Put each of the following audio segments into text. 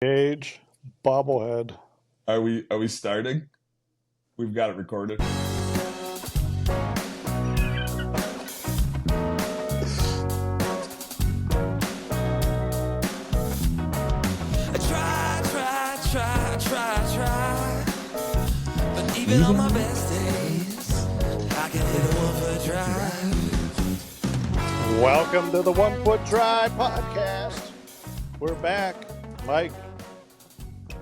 Cage, bobblehead. Are we starting? We've got it recorded. Try. But even on my best days, I can hit a 1 foot drive. Welcome to the 1 Foot Drive podcast. We're back. Mike,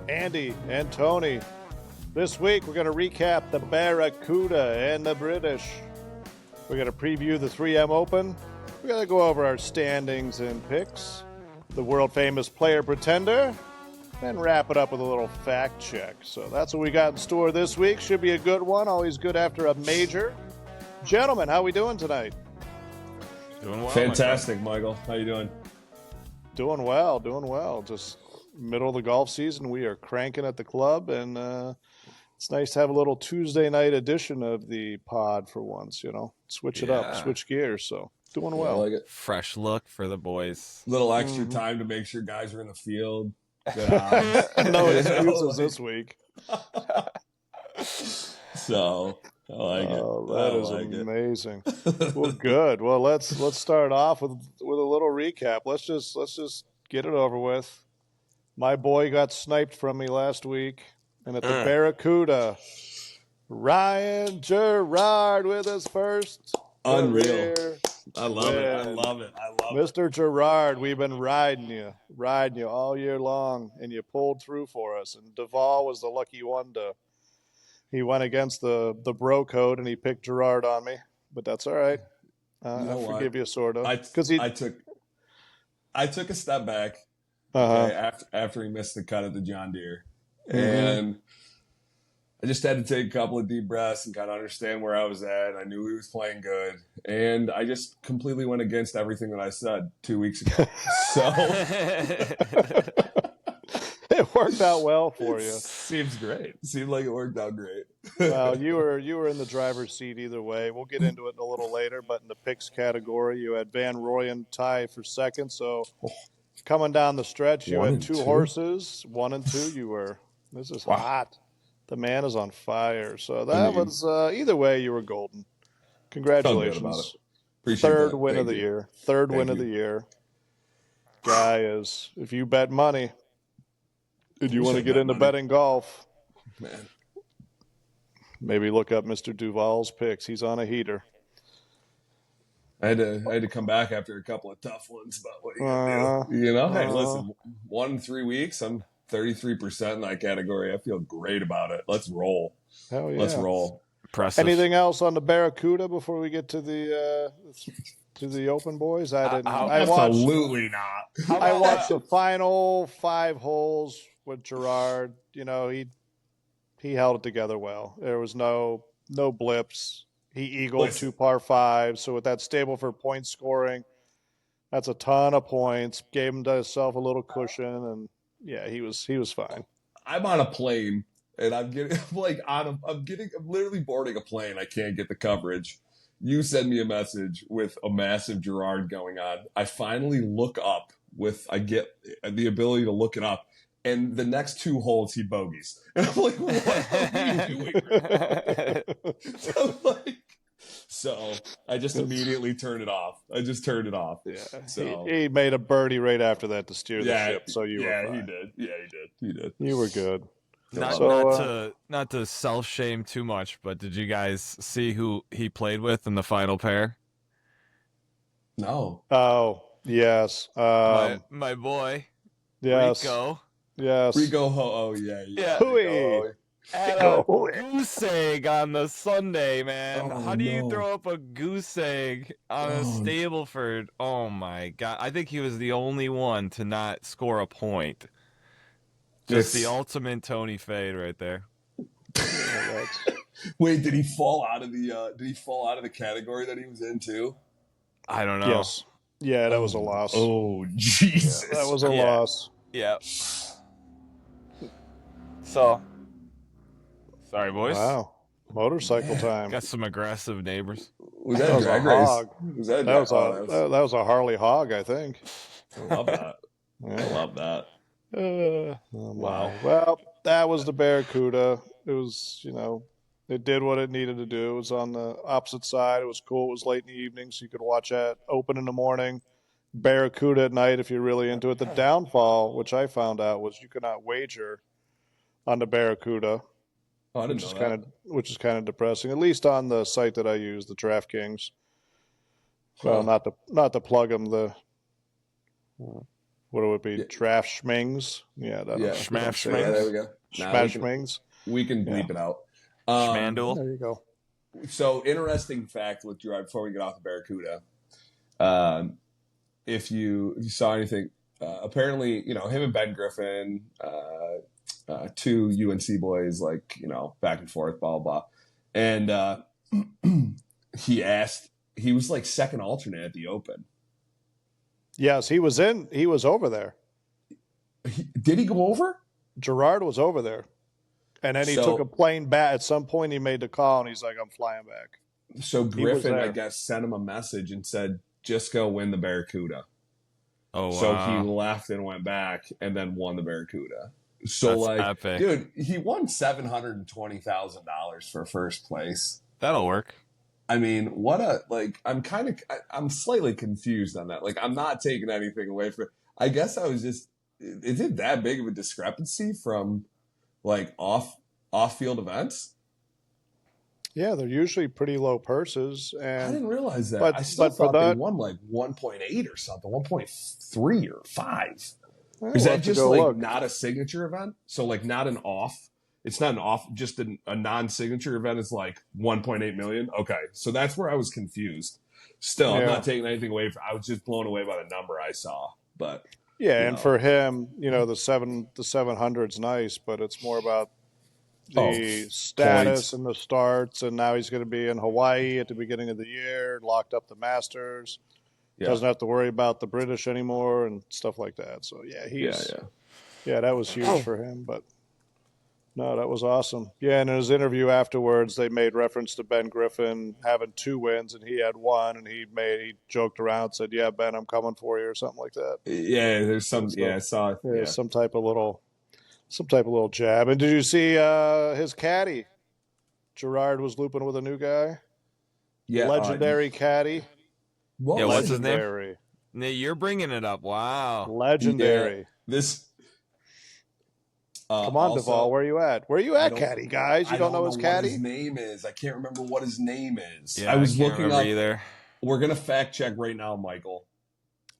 Andy, and Tony. This week we're going to recap the Barracuda and the British. We're going to preview the 3M Open. We're going to go over our standings and picks, the world famous player pretender, and wrap it up with a little fact check. So that's what we got in store this week. Should be a good one. Always good after a major. Gentlemen, how we doing tonight? Doing well. Fantastic, Michael. How you doing? Doing well. Just middle of the golf season. We are cranking at the club, and it's nice to have a little Tuesday night edition of the pod for once, Switch it up, switch gears. So doing well. I like it. Fresh look for the boys. Little extra time to make sure guys are in the field. Good odds. No excuses this week. So I like it. That is amazing. Well, good. Well, let's start off with a little recap. Let's just get it over with. My boy got sniped from me last week, and at the Barracuda, Ryan Gerard with his first Unreal. career I love it. I win. love it. Mr. Gerard, we've been riding you all year long, and you pulled through for us. And Duvall was the lucky one he went against the bro code, and he picked Gerard on me. But that's all right. I forgive you, sort of. I took a step back after he missed the cut at the John Deere, and I just had to take a couple of deep breaths and kind of understand where I was at. I knew he was playing good, and I just completely went against everything that I said 2 weeks ago. So it worked out well for you. Seems great. Seemed like it worked out great. Well, you were in the driver's seat either way. We'll get into it a little later, but in the picks category, you had Van Rooyen tie for second. So coming down the stretch, you had two horses, 1 and 2. This is hot. The man is on fire. So that was either way, you were golden. Congratulations. Third win of the year. Third win of the year. Guy is, if you bet money and you want to get into betting golf, Man. maybe look up Mr. Duvall's picks. He's on a heater. I had to come back after a couple of tough ones, but what are you gonna do? Hey, listen, 1 in 3 weeks, I'm 33% in that category. I feel great about it. Let's roll. Hell yeah. Let's roll. Impressive. Anything else on the Barracuda before we get to the Open, boys? Absolutely not. I watched the final 5 holes with Gerard. He held it together well. There was no blips. He eagled 2 par 5s. So with that Stableford point scoring, that's a ton of points. Gave himself a little cushion, and yeah, he was fine. I'm on a plane and I'm literally boarding a plane. I can't get the coverage. You send me a message with a massive Gerard going on. I finally look up I get the ability to look it up. And the next 2 holes, he bogeys. And I'm like, what are you doing? So I just immediately turned it off. Yeah, So he made a birdie right after that to steer the ship. So you were fine. he did. Yeah, he did. You were good. Not to self shame too much, but did you guys see who he played with in the final pair? No. Oh yes, my boy. yes, Rico. yes. Rico. Oh yeah. Hooey. Had a goose egg on the Sunday, man. Oh, How do you no. throw up a goose egg on a Stableford? Oh my god! I think he was the only one to not score a point. Just the ultimate Tony fade right there. Wait, did he fall out of the category that he was in too? I don't know. Yes. Yeah, that was a loss. Oh Jesus! Yeah, that was a loss. Yeah. So, sorry, boys. Wow. Motorcycle time. Got some aggressive neighbors. Was that That was a drag a race? hog. That That was a Harley hog, I think. I love that. Yeah. I love that. Wow. Well, that was the Barracuda. It was, it did what it needed to do. It was on the opposite side. It was cool. It was late in the evening, so you could watch that open in the morning. Barracuda at night if you're really into it. The downfall, which I found out, was you could not wager on the Barracuda, Oh, I didn't know that. which is kind of depressing. At least on the site that I use, the DraftKings. Well, not to plug them. What would it be? Yeah. Draft Schmings? Yeah, Smash Yeah, Schmings. there we go. Smash Schmings. We can bleep it out. Schmandel. There you go. So, interesting fact with Gerard before we get off the Barracuda. If you saw anything, apparently, him and Ben Griffin, two UNC boys, back and forth, blah, blah, blah. And he was like second alternate at the Open. Yes, he was over there. Did he go over? Gerard was over there. And then he took a plane back. At some point, he made the call, and he's like, I'm flying back. So Griffin, I guess, sent him a message and said, just go win the Barracuda. Oh, wow. So he left and went back and then won the Barracuda. So, That's epic. dude, he won $720,000 for first place. That'll work. I mean, I'm slightly confused on that. Like, I'm not taking anything away from it. I guess I was just, is it that big of a discrepancy from, off-field events? Yeah, they're usually pretty low purses. I And didn't realize that. but- I still but for thought they that- won 1.8 or something, 1.3 or 5. We'll Is have that to just go look. not a signature event? So not an off. It's not an off. Just a non-signature event is 1.8 million. Okay, so that's where I was confused. Still, I'm Yeah. not taking anything away from. I was just blown away by the number I saw. But Yeah, and for him, the 700's nice, but it's more about the status points. and the starts. And now he's going to be in Hawaii at the beginning of the year, locked up the Masters. Yeah. Doesn't have to worry about the British anymore and stuff like that. So yeah, that was huge for him. But no, that was awesome. Yeah, and in his interview afterwards, they made reference to Ben Griffin having 2 wins and he had 1, and he joked around and said, "Yeah, Ben, I'm coming for you," or something like that. Yeah, there's some. Yeah, I saw. Yeah. Some type of little jab. And did you see his caddy? Gerard was looping with a new guy. Yeah, Legendary caddy. What Yeah, was what's his name? Legendary. You're bringing it up. Wow. Legendary. Yeah, this. Come on, also, Duvall. Where you at? Where you at, don't- caddy guys? You I don't know his what caddy? his name is. I can't remember what his name is. Yeah, I was can't looking remember up. either. We're gonna fact check right now, Michael.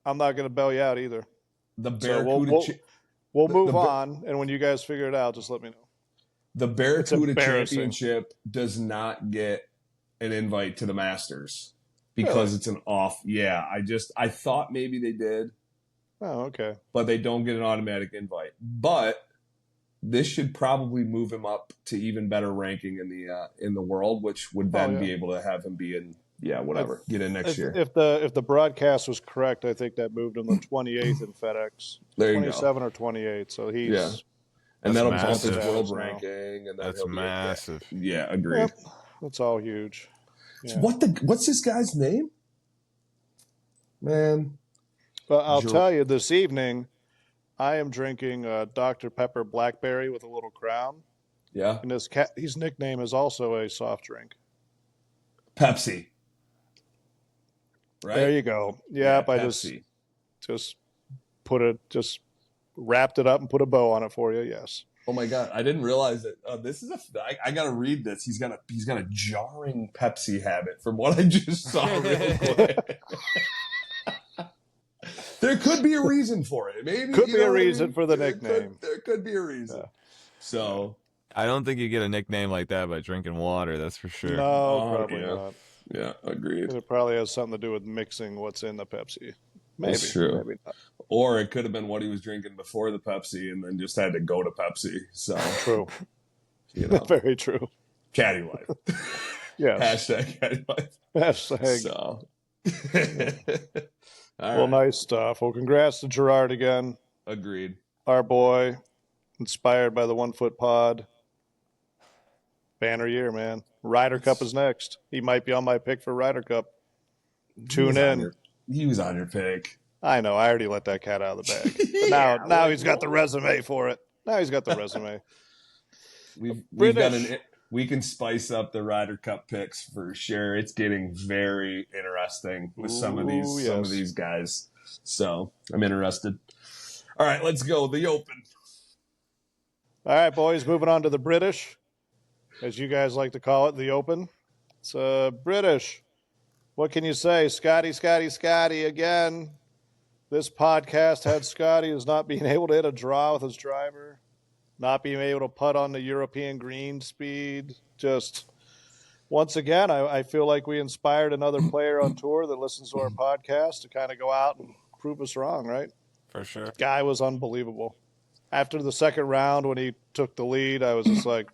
I'm not going to bail you out either. The So Barracuda. we'll move the- on, and when you guys figure it out, just let me know. The Barracuda embarrassing. Championship does not get an invite to the Masters because it's an off. Yeah, I thought maybe they did, Oh, okay. but they don't get an automatic invite. But this should probably move him up to even better ranking in the world, which would then be able to have him be in get in next year. If the broadcast was correct, I think that moved him to 28th in FedEx. There you go. 27 or 28. So he's And That's that'll bump his massive. world Now. ranking, and then That's he'll be massive. Yeah, agreed. Yep. That's all huge. Yeah. What's this guy's name? Man, But I'll tell you, this evening, I am drinking Dr. Pepper Blackberry with a little crown. yeah, And his nickname is also a soft drink. Pepsi. Right There you go. Yep, I Pepsi. just wrapped it up and put a bow on it for you. Yes. Oh my god, I didn't realize that. This is I gotta read this. He's got a jarring Pepsi habit from what I just saw. Real quick. There could be a reason for it. Maybe Could you be know a what I reason mean? for the There nickname. there could be a reason. Yeah. So I don't think you get a nickname like that by drinking water. That's for sure. No, probably yeah. not. yeah, agreed. It probably has something to do with mixing what's in the Pepsi. Maybe. That's true. Maybe not. Or it could have been what he was drinking before the Pepsi, and then just had to go to Pepsi. So True. you know, Very true. caddy life. Yes. Hashtag caddy life. Hashtag. So. All Well, right. nice stuff. Well, congrats to Gerard again. Agreed. Our boy, inspired by the 1 Foot Pod. Banner year, man. Ryder Cup is next. He might be on my pick for Ryder Cup. Tune in. He was on your pick. I know. I already let that cat out of the bag. But now he's got the resume for it. Now he's got the resume. We've got we can spice up the Ryder Cup picks for sure. It's getting very interesting with some of these guys. So I'm interested. All right, let's go. The Open. All right, boys, moving on to the British, as you guys like to call it, the Open. It's British. What can you say? Scottie, Scottie, Scottie again. This podcast had Scottie as not being able to hit a draw with his driver, not being able to putt on the European green speed. Just once again, I feel like we inspired another player on tour that listens to our podcast to kind of go out and prove us wrong, right? For sure. Guy was unbelievable. After the second round, when he took the lead, I was just like,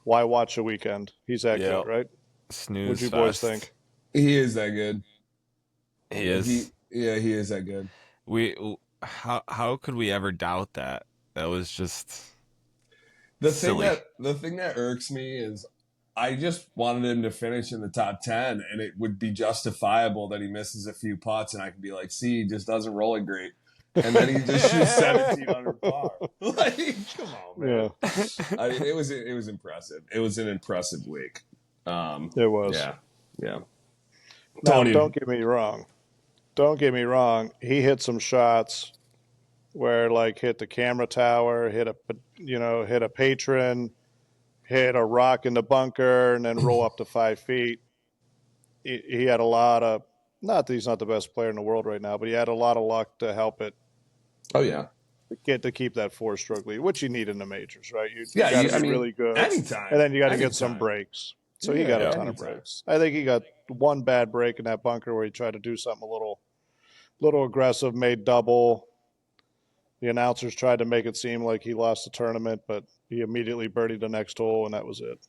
why watch a weekend? He's that good, right? Snooze What'd you fest. boys think? He is that good. He is. He is that good. How could we ever doubt that? That was just silly. silly. The thing that irks me is I just wanted him to finish in the top 10, and it would be justifiable that he misses a few putts, and I could be like, see, he just doesn't roll it great. And then he just shoots 17 under par. Like, come on, man. Yeah. I mean, it was impressive. It was an impressive week. It was. Yeah. Now, don't get me wrong. Don't get me wrong. He hit some shots where, like, hit the camera tower, hit a patron, hit a rock in the bunker, and then roll up to 5 feet. He had a lot of, not that he's not the best player in the world right now, but he had a lot of luck to help it. Oh, yeah. Get to keep that 4-stroke lead, which you need in the majors, right? You got to be really good. Anytime. And then you got to get some breaks. So he got a ton of breaks. I think he got one bad break in that bunker where he tried to do something a little aggressive, made double. The announcers tried to make it seem like he lost the tournament, but he immediately birdied the next hole, and that was it.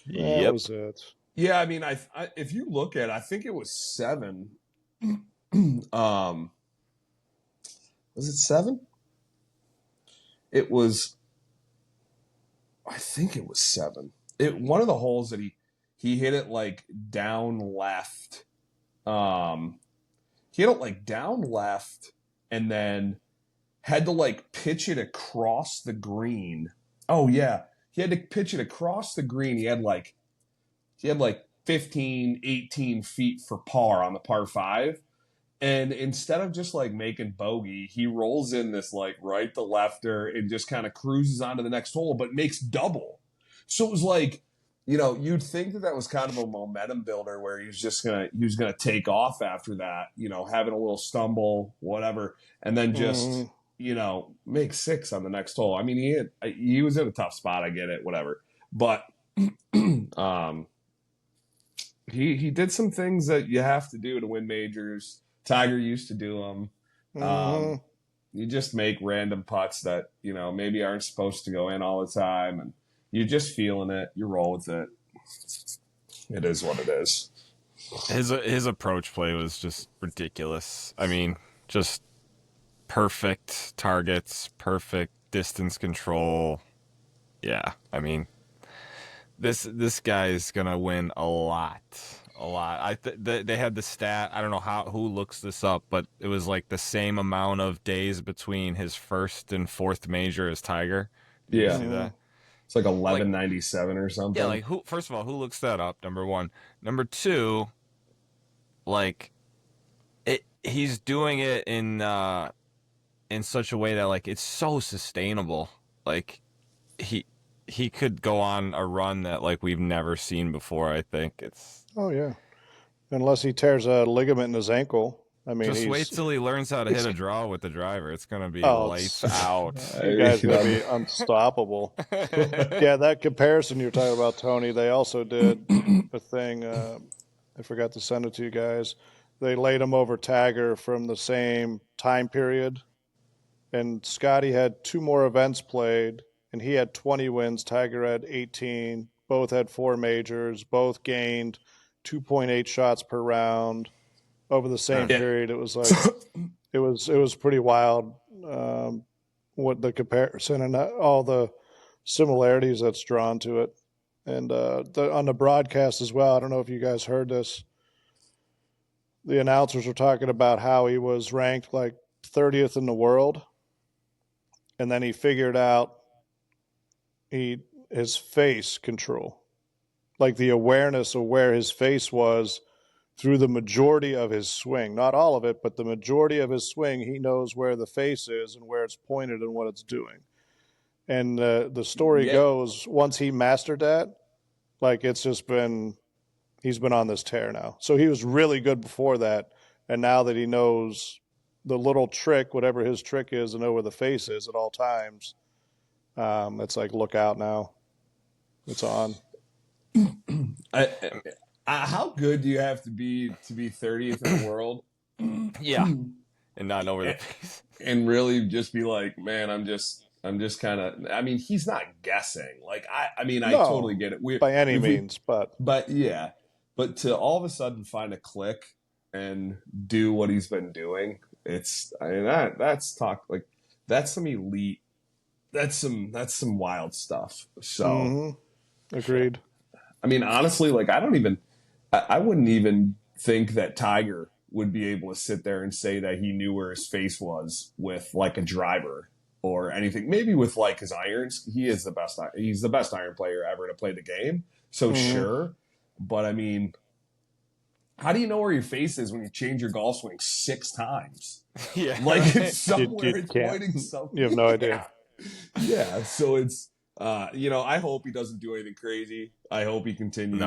That was it. Yeah, I mean, I if you look at it, I think it was 7. Was it 7? It was, I think it was 7. One of the holes that he hit it like down left. He hit it like down left and then had to like pitch it across the green. Oh yeah. He had to pitch it across the green. He had like 15, 18 feet for par on the par 5. And instead of just like making bogey, he rolls in this like right to lefter and just kind of cruises on to the next hole, but makes double. So it was like, you'd think that was kind of a momentum builder where he was gonna take off after that, having a little stumble, whatever, and then just make 6 on the next hole. I mean, he was in a tough spot. I get it, whatever, but he did some things that you have to do to win majors. Tiger used to do them. You just make random putts that, maybe aren't supposed to go in all the time. And you're just feeling it. You roll with it. It is what it is. His approach play was just ridiculous. I mean, just perfect targets, perfect distance control. Yeah, I mean, this guy's going to win a lot. They had the stat. I don't know who looks this up, but it was like the same amount of days between his first and fourth major as Tiger. Did you see that? It's like 1197 or something. Yeah, like first of all, who looks that up? Number one. Number two, like he's doing it in such a way that like it's so sustainable. Like he could go on a run that like we've never seen before. I think it's. Oh yeah, unless he tears a ligament in his ankle. I mean, just wait till he learns how to hit a draw with the driver. It's gonna be lights out. You guys are gonna be unstoppable. Yeah, that comparison you're talking about, Tony. They also did a thing. I forgot to send it to you guys. They laid him over Tiger from the same time period, and Scottie had 2 more events played, and he had 20 wins. Tiger had 18. Both had 4 majors. Both gained 2.8 shots per round over the same period. It was like it was pretty wild what the comparison and all the similarities that's drawn to it. And on the broadcast as well, I don't know if you guys heard this. the announcers were talking about how he was ranked like 30th in the world, and then he figured out his face control, like the awareness of where his face was through the majority of his swing. Not all of it, but the majority of his swing, he knows where the face is and where it's pointed and what it's doing. And the story goes, once he mastered that, like it's just been, he's been on this tear now. So he was really good before that. And now that he knows the little trick, whatever his trick is, to know where the face is at all times, it's like, look out now. It's on. How good do you have to be 30th in the world? Yeah. And not know where the face. And really just be like, man, I'm just kind of, I mean, he's not guessing. Like, I totally get it. By any means, but yeah. But to all of a sudden find a click and do what he's been doing, that's some elite, that's some wild stuff. So, agreed. I mean, honestly, like, I wouldn't even think that Tiger would be able to sit there and say that he knew where his face was with like a driver or anything. Maybe with like his irons, he's the best iron player ever to play the game. So sure. But I mean, how do you know where your face is when you change your golf swing 6 times? Yeah. Like it's somewhere, it's pointing somewhere. You have no idea. Yeah. So it's, I hope he doesn't do anything crazy. I hope he continues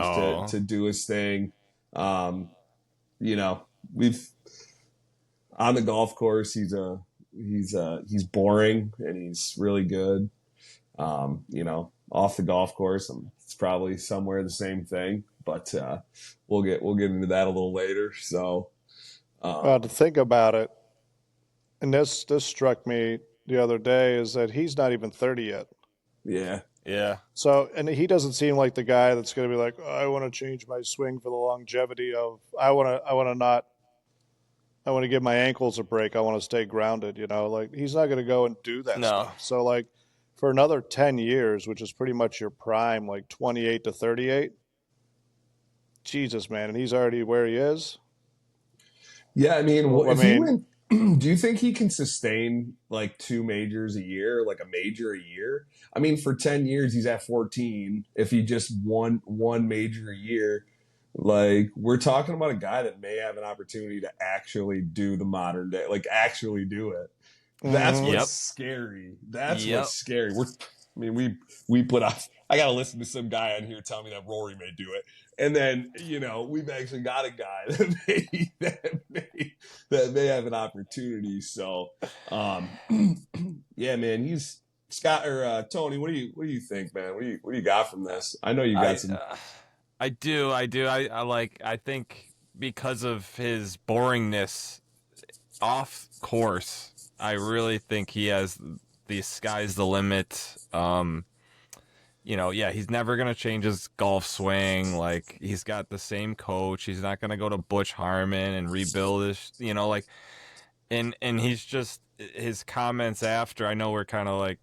to do his thing. We've on the golf course, he's boring and he's really good. Off the golf course, it's probably somewhere the same thing, but we'll get into that a little later. So, to think about it, and this struck me the other day, is that he's not even 30 yet. Yeah. Yeah. So, and he doesn't seem like the guy that's going to be like, oh, I want to change my swing for the longevity of, I want to give my ankles a break. I want to stay grounded, like he's not going to go and do that stuff. So like for another 10 years, which is pretty much your prime, like 28 to 38, Jesus, man. And he's already where he is. Yeah. I mean, do you think he can sustain like 2 majors a year, like a major a year? I mean, for 10 years, he's at 14. If he just won one major a year, like we're talking about a guy that may have an opportunity to actually do the modern day, like actually do it. That's what's scary. That's what's scary. We put off. I got to listen to some guy on here tell me that Rory may do it. And then, we've actually got a guy that may have an opportunity. So, yeah, man, he's Scott or Tony. What do you think, man? What do you got from this? I know you got some. I do. I think because of his boringness off course, I really think he has the sky's the limit. He's never going to change his golf swing. Like, he's got the same coach. He's not going to go to Butch Harmon and rebuild his, and he's just, his comments after, I know we're kind of like,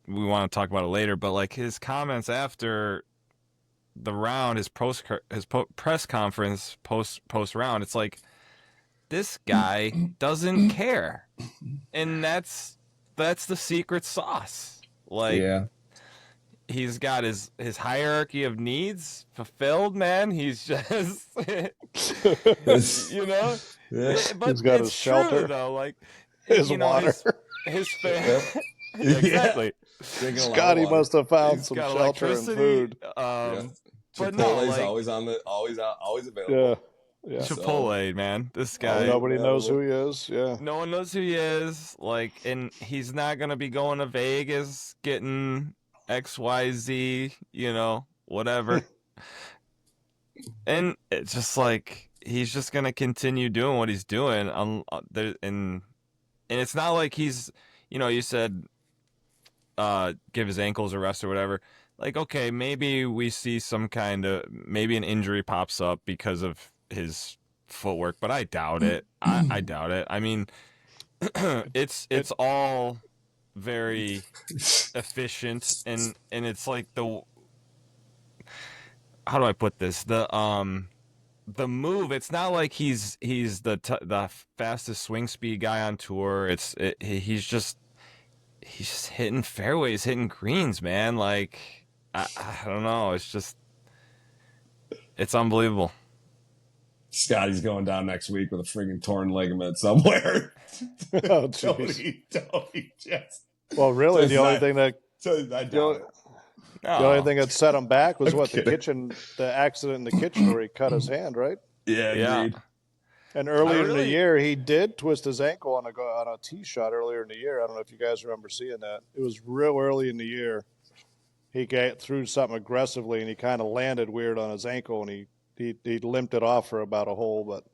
we want to talk about it later, but like his comments after the round, his press conference post round, it's like, this guy doesn't care. And that's the secret sauce. Like, he's got his hierarchy of needs fulfilled, man. He's just, But he's got his shelter, though. Like, his water, his family. Exactly. Scottie must have found some shelter and food. But Chipotle's always available. Yeah. Chipotle, man. This guy. Nobody knows who he is. Yeah. No one knows who he is. Like, and he's not gonna be going to Vegas getting XYZ, whatever. And it's just like he's just gonna continue doing what he's doing. And it's not like he's, you said, give his ankles a rest or whatever. Like, okay, maybe we see maybe an injury pops up because of his footwork, but I doubt it. I doubt it. I mean, it's all very efficient, and it's like how do I put this? The the move. It's not like he's the fastest swing speed guy on tour. He's just hitting fairways, hitting greens, man. Like I don't know. It's unbelievable. Scotty's going down next week with a freaking torn ligament somewhere. Oh, jeez. Tony just. Well, really, the only thing that set him back was the accident in the kitchen where he cut his hand, right? Yeah, agreed. And earlier in the year, he did twist his ankle on a tee shot earlier in the year. I don't know if you guys remember seeing that. It was real early in the year. He threw something aggressively, and he kind of landed weird on his ankle, and he limped it off for about a hole. But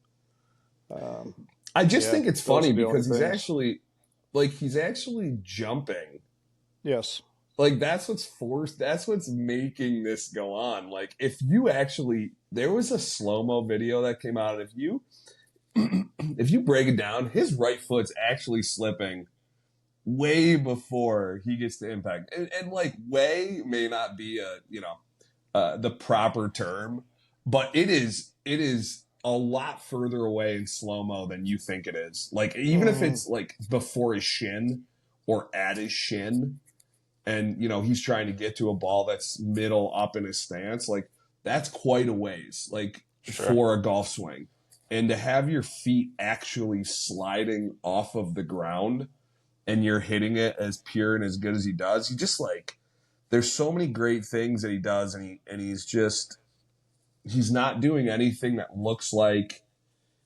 I just think it's funny because he's actually jumping. Yes. Like that's what's making this go on. Like if you there was a slow-mo video that came out, and if you break it down, his right foot's actually slipping way before he gets to impact. And like way may not be the proper term, but it is a lot further away in slow-mo than you think it is. Like even if it's like before his shin or at his shin, and he's trying to get to a ball that's middle up in his stance, like that's quite a ways, like for a golf swing. And to have your feet actually sliding off of the ground and you're hitting it as pure and as good as he does, he just like, there's so many great things that he does, and he's not doing anything that looks like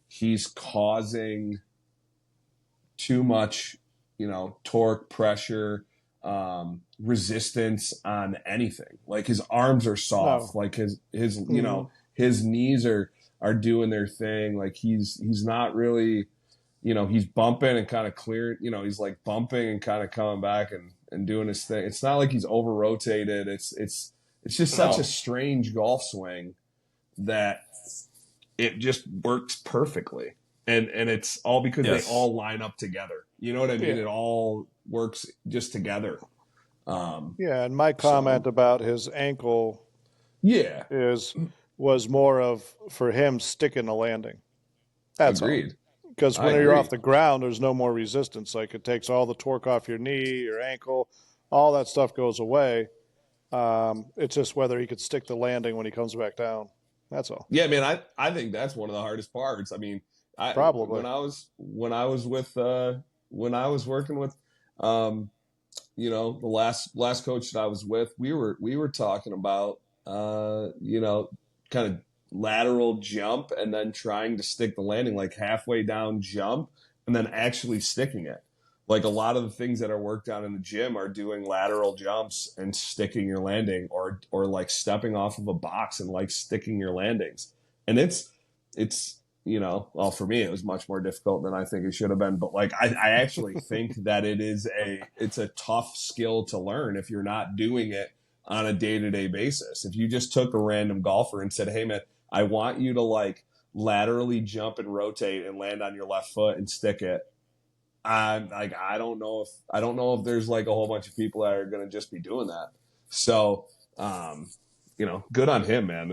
he's causing too much, torque, pressure, resistance on anything. Like his arms are soft, like his his knees are doing their thing. Like he's not really, he's bumping and kind of clearing, he's like bumping and kind of coming back and doing his thing. It's not like he's over rotated. It's just such a strange golf swing that it just works perfectly. And it's all because they all line up together. You know what I mean? It all works just together. And my comment about his ankle was more of for him sticking the landing. That's agreed. Because when you're off the ground, there's no more resistance. Like it takes all the torque off your knee, your ankle, all that stuff goes away. It's just whether he could stick the landing when he comes back down. That's all. Yeah, man, I think that's one of the hardest parts. I mean, probably when I was working with the last coach that I was with, we were talking about kind of lateral jump and then trying to stick the landing, like halfway down jump and then actually sticking it. Like a lot of the things that are worked on in the gym are doing lateral jumps and sticking your landing, or like stepping off of a box and like sticking your landings. And it's well, for me, it was much more difficult than I think it should have been. But like, I actually think that it's a tough skill to learn if you're not doing it on a day-to-day basis. If you just took a random golfer and said, hey man, I want you to like laterally jump and rotate and land on your left foot and stick it. I don't know if there's like a whole bunch of people that are going to just be doing that. So, good on him, man.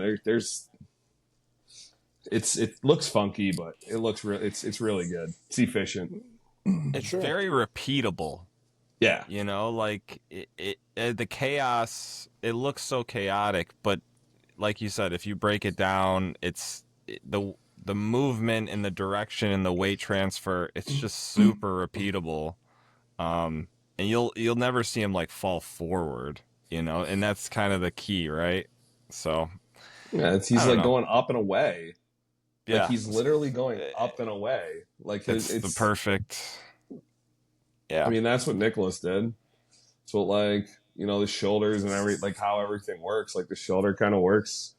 It looks funky, but it's really good. It's efficient. It's very repeatable. Yeah. Like the chaos, it looks so chaotic, but like you said, if you break it down, it's the movement and the direction and the weight transfer, it's just super repeatable. And you'll never see him like fall forward, and that's kind of the key, right? So yeah, he's like going up and away. Yeah, like he's literally going up and away. Like it's the perfect. Yeah, I mean that's what Nicholas did. So like the shoulders and like how everything works. Like the shoulder kind of works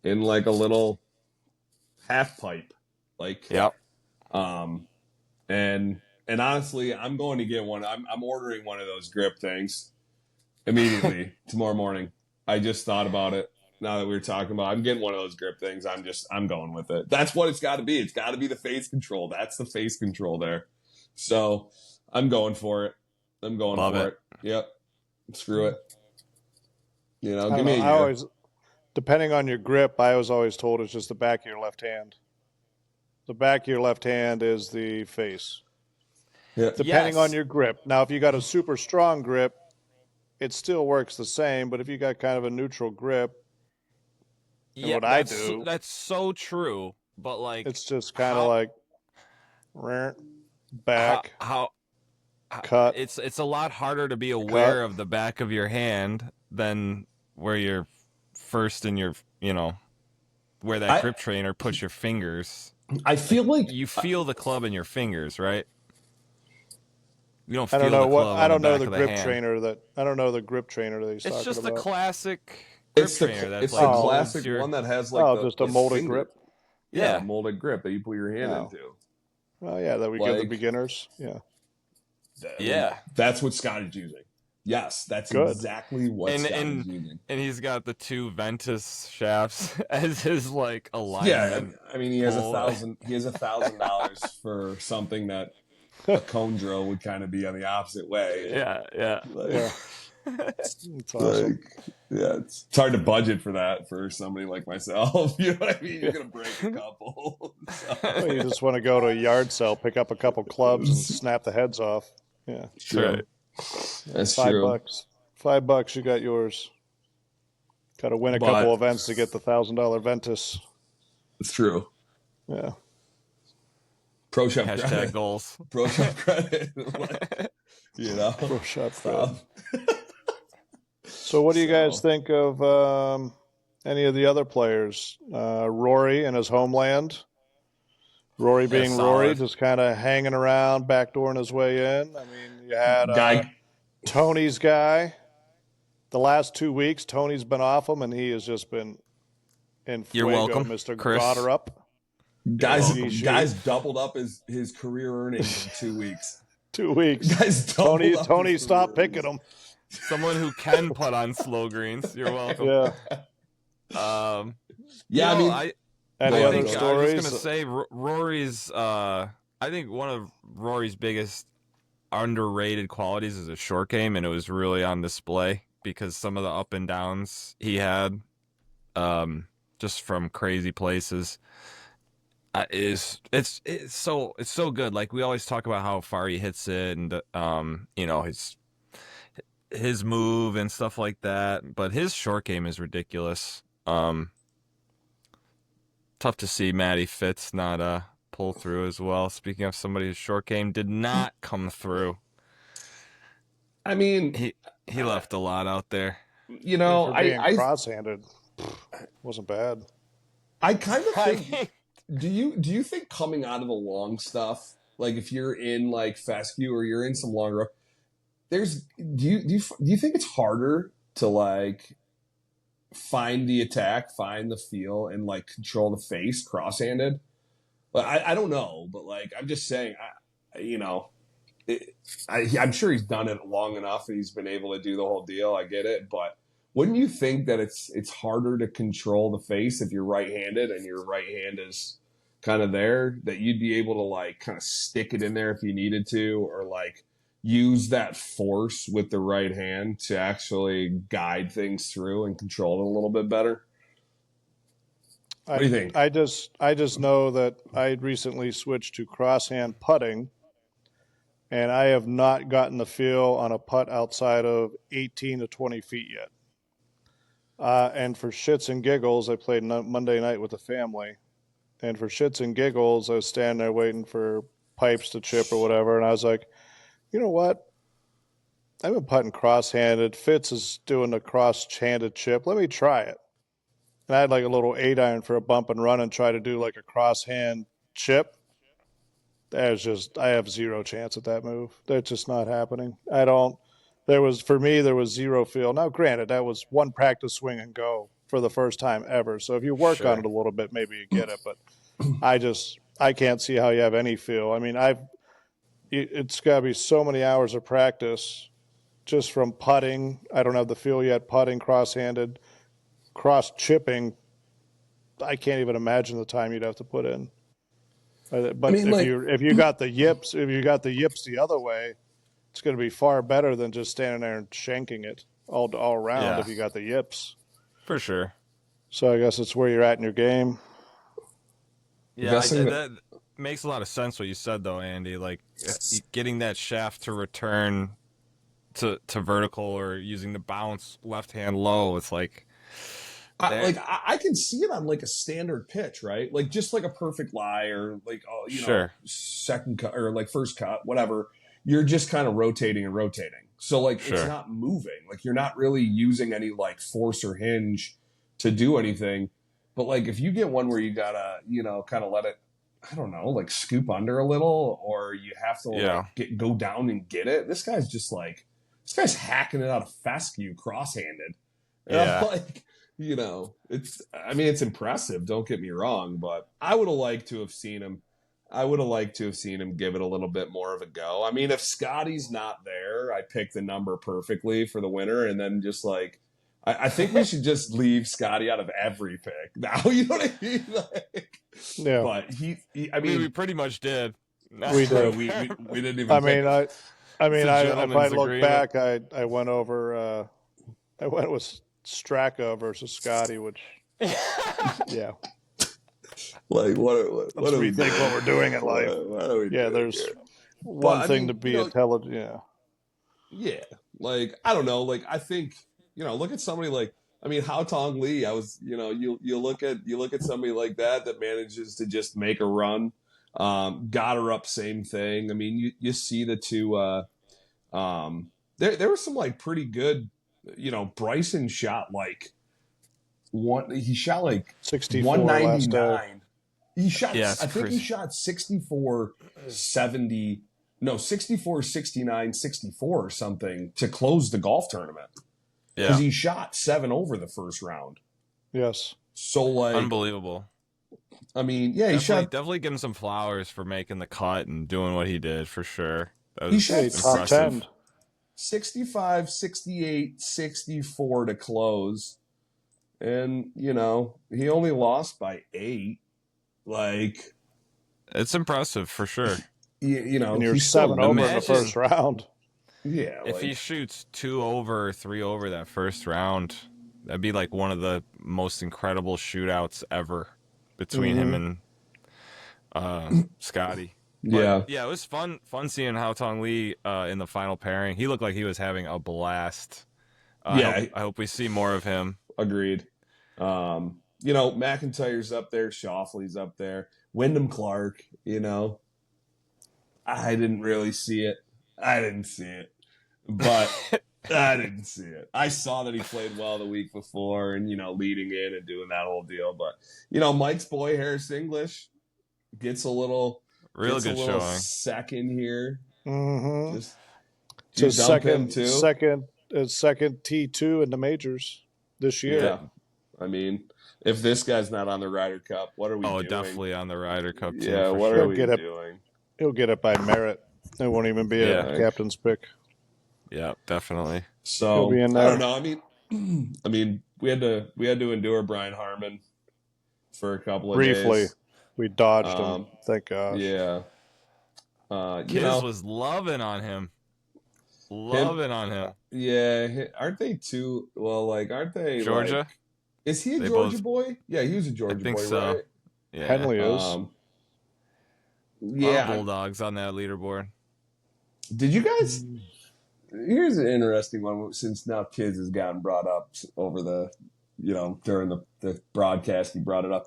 in like a little half pipe. Like and honestly, I'm going to get one. I'm ordering one of those grip things immediately tomorrow morning. I just thought about it. Now that we were talking about, I'm getting one of those grip things. I'm going with it. That's what it's got to be. It's got to be the face control. That's the face control there. So I'm going for it. Love it. Yep. Screw it. Give me a year. depending on your grip, I was always told it's just the back of your left hand. The back of your left hand is the face. Yeah. Depending on your grip. Now, if you got a super strong grip, it still works the same. But if you got kind of a neutral grip, Yeah, what I do, that's so true. But like, it's just kind of like back, how cut. it's a lot harder to be aware of the back of your hand than where you're first in your, where that grip trainer puts your fingers. I feel like you feel the club in your fingers, right? You don't feel I don't know the club I on don't the know back the of the grip hand. trainer that I don't know the grip trainer that he's talking about. It's just the classic grip trainer. That's it's like the classic one that has like just a molded grip. Yeah, molded grip that you put your hand into. Well, yeah, that we give the beginners. Yeah. That's what Scottie's using. Yes, that's exactly what Scottie's using. And he's got the 2 Ventus shafts as his like alignment. Yeah, I mean he has $1,000 for something that a cone drill would kind of be on the opposite way. Yeah. It's awesome. It's hard to budget for that for somebody like myself. You know what I mean? You're gonna break a couple. Well, you just want to go to a yard sale, pick up a couple clubs, and snap the heads off. Yeah, true. Right. That's true. $5, you got yours. Got to win a couple events to get the $1,000 Ventus. It's true. Yeah. Pro shop hashtag credit. Goals. Pro shop credit. Pro shop credit. So what do you guys think of any of the other players? Rory in his homeland. Rory being Rory, just kind of hanging around, backdooring his way in. I mean, you had Tony's guy. The last 2 weeks, Tony's been off him, and he has just been in fuego. You're welcome, Mr. Chris. Goddard up. Guys doubled up his career earnings in 2 weeks. 2 weeks. Guys Tony stopped picking him. Someone who can put on slow greens. You're welcome. Yeah. I mean, any other stories? I was going to say Rory's. I think one of Rory's biggest underrated qualities is a short game, and it was really on display because some of the up and downs he had, just from crazy places. It's so good. Like we always talk about how far he hits it, and his move and stuff like that. But his short game is ridiculous. Tough to see Matty Fitz not pull through as well. Speaking of somebody whose short game did not come through. I mean, he left a lot out there. You know, I cross-handed wasn't bad. I kind of think. Do you think coming out of the long stuff, like if you're in like fescue or you're in some longer, do you think it's harder to like find the attack, find the feel, and like control the face cross-handed? But I don't know, but like I'm just saying, I'm sure he's done it long enough and he's been able to do the whole deal. I get it, but wouldn't you think that it's harder to control the face if you're right-handed and your right hand is kind of there, that you'd be able to like kind of stick it in there if you needed to, or like use that force with the right hand to actually guide things through and control it a little bit better? What do you think? I just know that I recently switched to crosshand putting, and I have not gotten the feel on a putt outside of 18 to 20 feet yet. And for shits and giggles, I played Monday night with the family. And for shits and giggles, I was standing there waiting for pipes to chip or whatever. And I was like, you know what? I've been putting cross-handed. Fitz is doing the cross-handed chip. Let me try it. And I had like a little 8-iron for a bump and run and try to do like a cross-hand chip. I have zero chance at that move. That's just not happening. There was zero feel. Now, granted, that was one practice swing and go for the first time ever. So if you work on it a little bit, maybe you get it. But I can't see how you have any feel. I mean, it's got to be so many hours of practice just from putting. I don't have the feel yet. Putting, cross-handed, cross-chipping. I can't even imagine the time you'd have to put in. But if you got the yips, the other way, it's going to be far better than just standing there and shanking it all around if you got the yips. For sure. So I guess it's where you're at in your game. Yeah, that makes a lot of sense what you said, though, Andy. Like, getting that shaft to return to vertical or using the bounce left hand low, it's like... I can see it on like a standard pitch, right? Like just like a perfect lie or like second cut or like first cut, whatever. You're just kind of rotating and rotating. So like it's not moving. Like you're not really using any like force or hinge to do anything. But like if you get one where you gotta, kind of let it, I don't know, like scoop under a little, or you have to go down and get it. This guy's hacking it out of fescue cross-handed. Yeah. It's impressive. Don't get me wrong, but I would have liked to have seen him. Give it a little bit more of a go. I mean, if Scottie's not there, I pick the number perfectly for the winner, and then just like, I think we should just leave Scottie out of every pick now. You know what I mean? Yeah. But we pretty much did. We did. we didn't even. If I look agreement. back, I went over. I went with Straka versus Scottie, which, yeah. Like what Let's rethink what we're doing in life. What are we doing there's here? one thing to be intelligent. Yeah. Yeah. Like, I don't know. Like, I think, look at somebody like, Hao Tong Lee. I was, you look at somebody like that manages to just make a run. Got her up, same thing. I mean, you see the two, there was some like pretty good, Bryson shot like he shot like 64 199. He shot, Yeah, I think he shot 64, 70, no, 64, 69, 64 or something to close the golf tournament. Because he shot 7 over the first round. Yes. So, like... Unbelievable. I mean, yeah, he shot... Definitely give him some flowers for making the cut and doing what he did, for sure. That was he shot top 10. 65, 68, 64 to close. And, he only lost by 8. Like... It's impressive, for sure. And you're 7 over in the first round. Yeah. If he shoots 2 over or 3 over that first round, that'd be like one of the most incredible shootouts ever between him and Scottie. But, yeah, it was fun seeing Hao Tong Lee in the final pairing. He looked like he was having a blast. I hope we see more of him. Agreed. McIntyre's up there, Schauffele's up there, Wyndham Clark. I didn't really see it. I didn't see it. But I didn't see it. I saw that he played well the week before and, leading in and doing that whole deal. But, Mike's boy, Harris English, gets a little showing. Second here. Mm-hmm. Just second T2 in the majors this year. Yeah. I mean, if this guy's not on the Ryder Cup, what are we doing? Oh, definitely on the Ryder Cup too. Yeah, what are we doing? He'll get it by merit. It won't even be a captain's pick. Yeah, definitely. So I don't know. I mean, we had to endure Brian Harmon for a couple of days. Briefly, we dodged him. Thank God. Yeah. Kiz was loving on him. Yeah, aren't they too? Well, like, aren't they Georgia? Like, is he a Georgia boy? Yeah, he was a Georgia boy. I think so. Right? Yeah, Henley is. Bulldogs on that leaderboard. Did you guys? Here's an interesting one. Since now Kiz has gotten brought up over the, during the broadcast, he brought it up.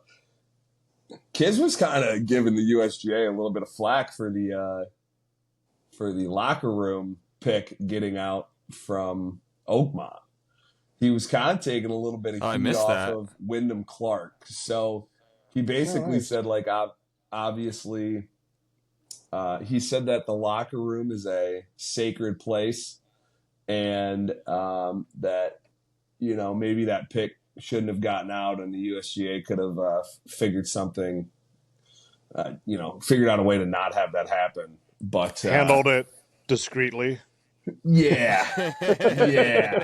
Kiz was kind of giving the USGA a little bit of flack for the locker room pick getting out from Oakmont. He was kind of taking a little bit of heat off of Wyndham Clark. So he basically said, like, obviously. He said that the locker room is a sacred place and that, maybe that pick shouldn't have gotten out and the USGA could have figured something, figured out a way to not have that happen. But handled it discreetly. Yeah. Yeah.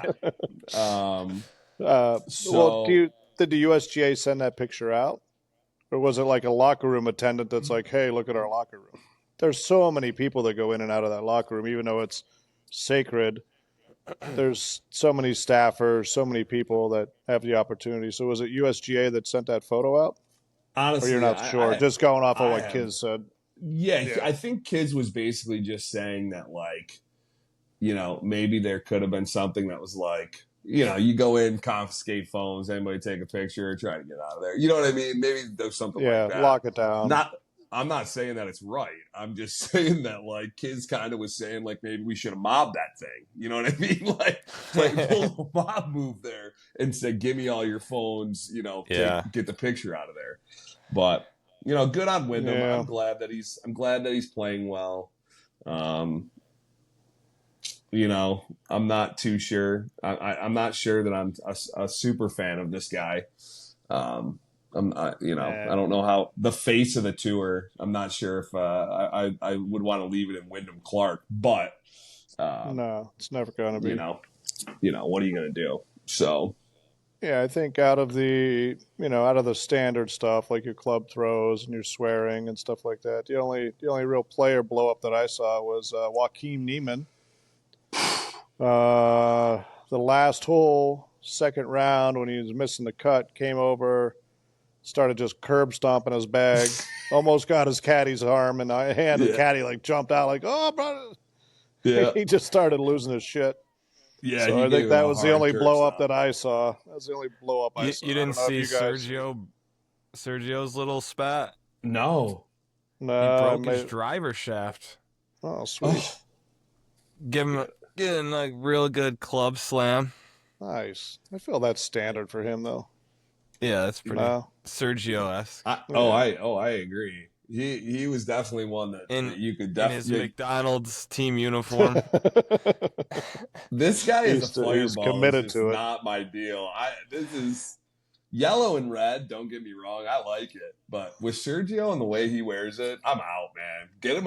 Did the USGA send that picture out? Or was it like a locker room attendant that's like, hey, look at our locker room? There's so many people that go in and out of that locker room, even though it's sacred. there's so many staffers, so many people that have the opportunity. So was it USGA that sent that photo out? Or you're Honestly, not sure? Just going off of I what have, Kiz said. yeah, Yeah. I think Kids was basically just saying that, like, maybe there could have been something that was like, you go in, confiscate phones, anybody take a picture, try to get out of there. You know what I mean? Maybe there's something Yeah, like that. lock it down. I'm not saying that it's right. I'm just saying that, like, Kids kind of was saying, like, maybe we should have mobbed that thing. You know what I mean? Like pull a mob move there and say, give me all your phones, get the picture out of there. But, good on Wyndham. Yeah. I'm glad that he's playing well. I'm not too sure. I'm not sure that I'm a super fan of this guy. I don't know how the face of the tour. I'm not sure if I would want to leave it in Wyndham Clark, but no, it's never going to be. What are you going to do? So yeah, I think out of the standard stuff like your club throws and your swearing and stuff like that, the only real player blow up that I saw was Joaquin Niemann. The last hole, second round, when he was missing the cut, came over, started just curb stomping his bag, almost got his caddy's arm, and the caddy like jumped out like, oh, brother. Yeah. He just started losing his shit. Yeah, so I think that was the only blow up that I saw. That was the only blow up I saw. You didn't see Sergio's little spat? No. He broke his driver shaft. Oh, sweet. Give him like real good club slam. Nice. I feel that's standard for him though. Yeah, that's pretty Sergio-esque. I agree. He was definitely one that you could definitely in his McDonald's team uniform. This guy is a fireball. He's committed to it. Not my deal. This is yellow and red. Don't get me wrong. I like it, but with Sergio and the way he wears it, I'm out, man. Get him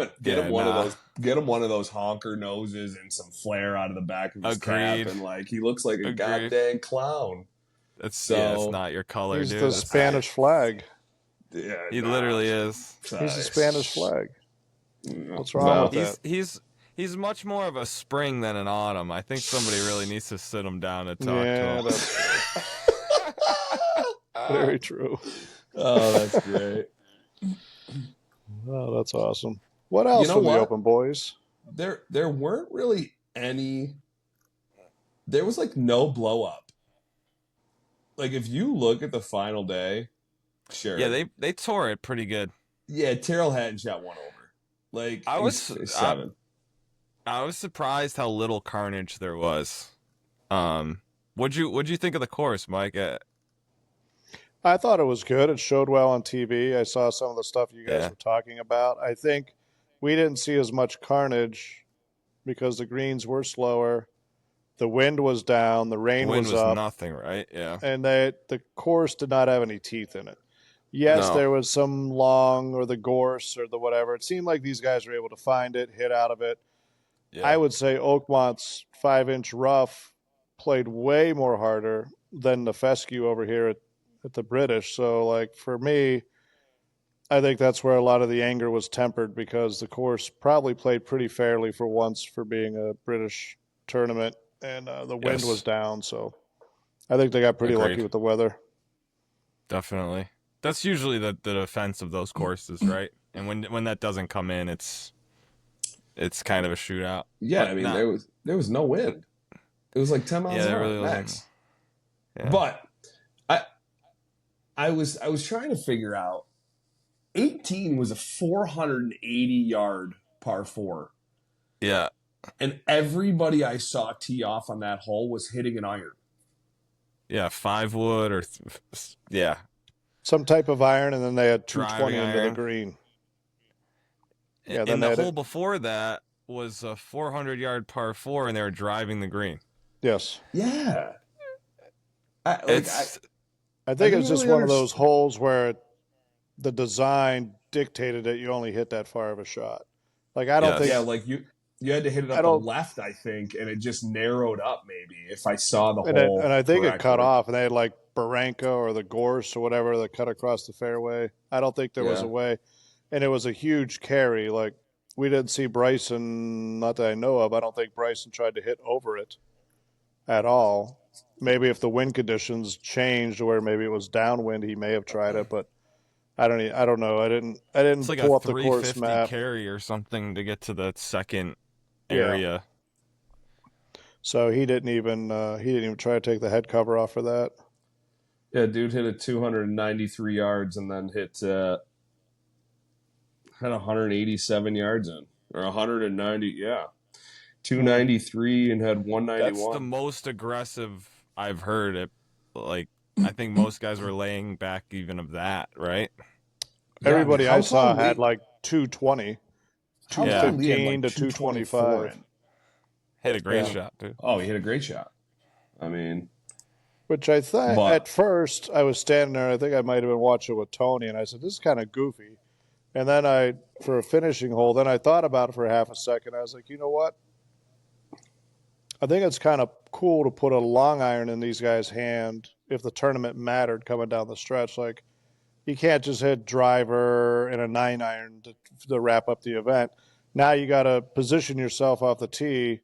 one of those honker noses and some flair out of the back of his cap, and like he looks like a goddamn clown. It's not your color, He's dude. the Spanish flag. Yeah, he literally is. He's the Spanish flag. What's wrong with that? He's much more of a spring than an autumn. I think somebody really needs to sit him down and talk to him. That's very true. Oh, that's great. Oh, that's awesome. What else from the Open, boys? There weren't really any. There was like no blow up. Like if you look at the final day, sure. Yeah, they tore it pretty good. Yeah, Terrell Hatton shot one over. Like I was 7. I was surprised how little carnage there was. What'd you think of the course, Mike? I thought it was good. It showed well on TV. I saw some of the stuff you guys were talking about. I think we didn't see as much carnage because the greens were slower. The wind was down. The rain was up. Nothing, right? Yeah. And the course did not have any teeth in it. Yes, there was some long or the gorse or the whatever. It seemed like these guys were able to find it, hit out of it. Yeah. I would say Oakmont's 5-inch rough played way more harder than the fescue over here at the British. So, like, for me, I think that's where a lot of the anger was tempered because the course probably played pretty fairly for once for being a British tournament, and the wind was down. So I think they got pretty lucky with the weather. Definitely. That's usually the defense of those courses, right? And when that doesn't come in, it's kind of a shootout. Yeah, I mean, there was no wind. It was like 10 miles an hour max. Yeah. But I was trying to figure out 18 was a 480-yard par 4. Yeah. And everybody I saw tee off on that hole was hitting an iron. Yeah, 5 wood or some type of iron, and then they had 220 into the green. Yeah, and the hole before that was a 400-yard par 4, and they were driving the green. Yes. Yeah. I think it's just one of those holes where the design dictated that you only hit that far of a shot. Like I don't think. Yeah, like you had to hit it up the left, I think, and it just narrowed up. Maybe if I saw the hole, and I think it cut off, and they had like Barranca or the Gorse or whatever that cut across the fairway. I don't think there was a way, and it was a huge carry. Like we didn't see Bryson, not that I know of. I don't think Bryson tried to hit over it. at all. Maybe if the wind conditions changed, where maybe it was downwind, he may have tried it. But I don't know. I It's didn't like a pull up the course 350 map. carry or something to get to the second Yeah. area. So he didn't even try to take the head cover off for that. Yeah, dude hit it 293 yards and then had 187 yards in, or 190. Yeah, 293 and had 191. That's the most aggressive I've heard it. Like, I think most guys were laying back even of that, right? Yeah, Everybody I saw had Lee, like 220, how Tom Lee had 215 like to 225. in. Hit a great Yeah. shot, dude. Oh, he hit a great shot. I mean, Which I thought But- at first I was standing there. I think I might have been watching with Tony, and I said, "This is kind of goofy." And then for a finishing hole, then I thought about it for half a second. I was like, you know what? I think it's kind of cool to put a long iron in these guys' hand if the tournament mattered coming down the stretch. Like, you can't just hit driver and a 9-iron to wrap up the event. Now you got to position yourself off the tee,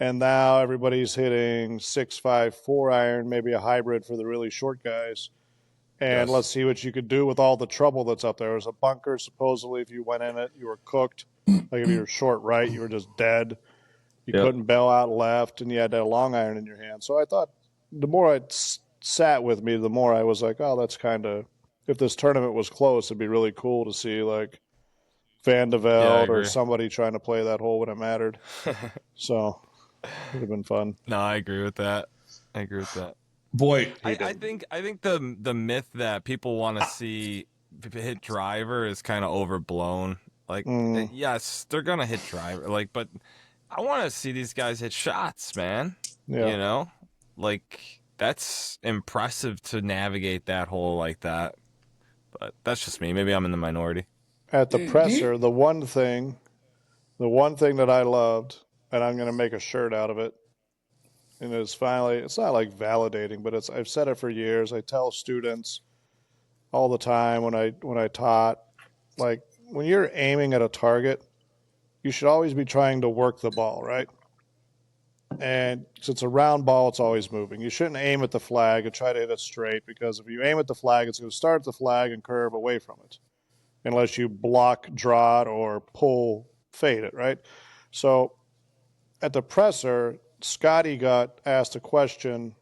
and now everybody's hitting 6-5 4-iron, maybe a hybrid for the really short guys. And Yes. let's see what you could do with all the trouble that's up there. There's a bunker. Supposedly, if you went in it, you were cooked. Like if you were short right, you were just dead. You Yep. couldn't bail out left, and you had that long iron in your hand. So I thought the more it sat with me, the more I was like, oh, that's kind of, if this tournament was close, it'd be really cool to see like Van de Velde or agree. somebody trying to play that hole when it mattered. So it would have been fun. No, I agree with that. boy, I think the myth that people want to see hit driver is kind of overblown. Like, yes, they're gonna hit driver, like, but I want to see these guys hit shots, man. Yeah. You know, like that's impressive to navigate that hole like that. But that's just me. Maybe I'm in the minority. At the presser, the one thing that I loved, and I'm going to make a shirt out of it, and it's not like validating, but I've said it for years. I tell students all the time when I taught, like, when you're aiming at a target, you should always be trying to work the ball, right? And since it's a round ball, it's always moving. You shouldn't aim at the flag and try to hit it straight, because if you aim at the flag, it's going to start at the flag and curve away from it, unless you block, draw it, or pull, fade it, right? So at the presser, Scottie got asked a question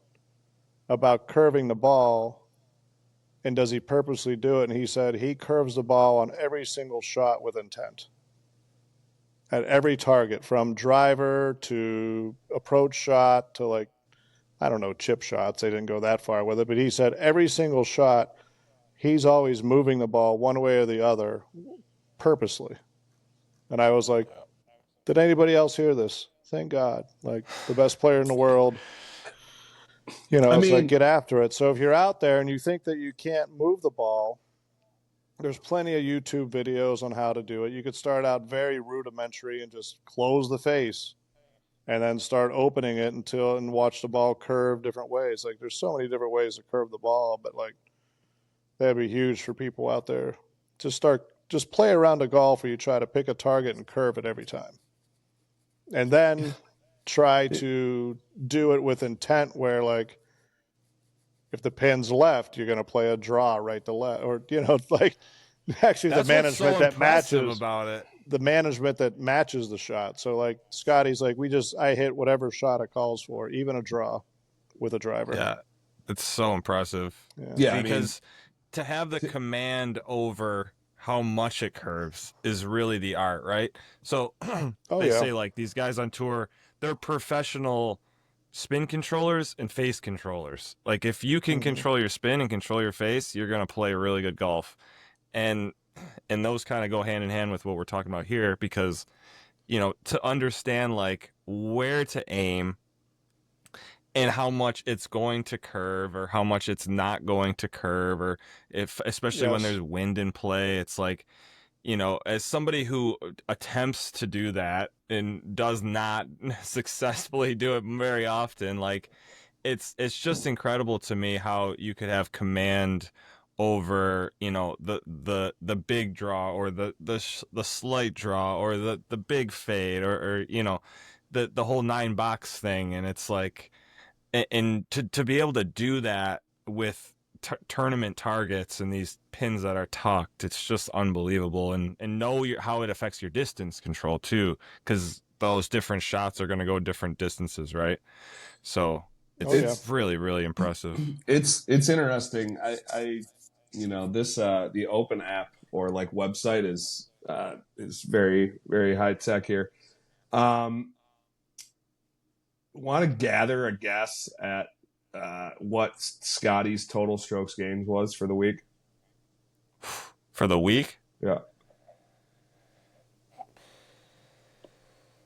about curving the ball, and does he purposely do it? And he said he curves the ball on every single shot with intent. At every target, from driver to approach shot to, like, I don't know, chip shots. They didn't go that far with it, but he said every single shot, he's always moving the ball one way or the other purposely. And I was like, did anybody else hear this? Thank God. Like, the best player in the world, it's like, get after it. So if you're out there and you think that you can't move the ball, there's plenty of YouTube videos on how to do it. You could start out very rudimentary and just close the face and then start opening it and watch the ball curve different ways. Like, there's so many different ways to curve the ball, but like, that'd be huge for people out there. Just play around a golf where you try to pick a target and curve it every time. And then try to do it with intent where, like, if the pin's left, you're going to play a draw right to left, or, like, actually That's the management what's so that impressive matches about it. the management that matches the shot. So like Scottie's like, I hit whatever shot it calls for, even a draw with a driver. Yeah, it's so impressive. Yeah, because to have the command over how much it curves is really the art, right? So they say, like, these guys on tour, they're professional spin controllers and face controllers. Like, if you can control your spin and control your face, you're going to play really good golf. And those kind of go hand in hand with what we're talking about here, because, to understand, like, where to aim and how much it's going to curve or how much it's not going to curve, or especially when there's wind in play, it's like, as somebody who attempts to do that and does not successfully do it very often, like, it's just incredible to me how you could have command over, the big draw, or the slight draw, or the big fade, or the whole 9 box thing. And it's like, and to be able to do that with tournament targets and these pins that are tucked, it's just unbelievable. And know how it affects your distance control too, because those different shots are going to go different distances, right? So it's really, really impressive. It's interesting. I this the Open app or like website is very, very high tech here. Want to gather a guess at what Scottie's total strokes gained was for the week? For the week? Yeah.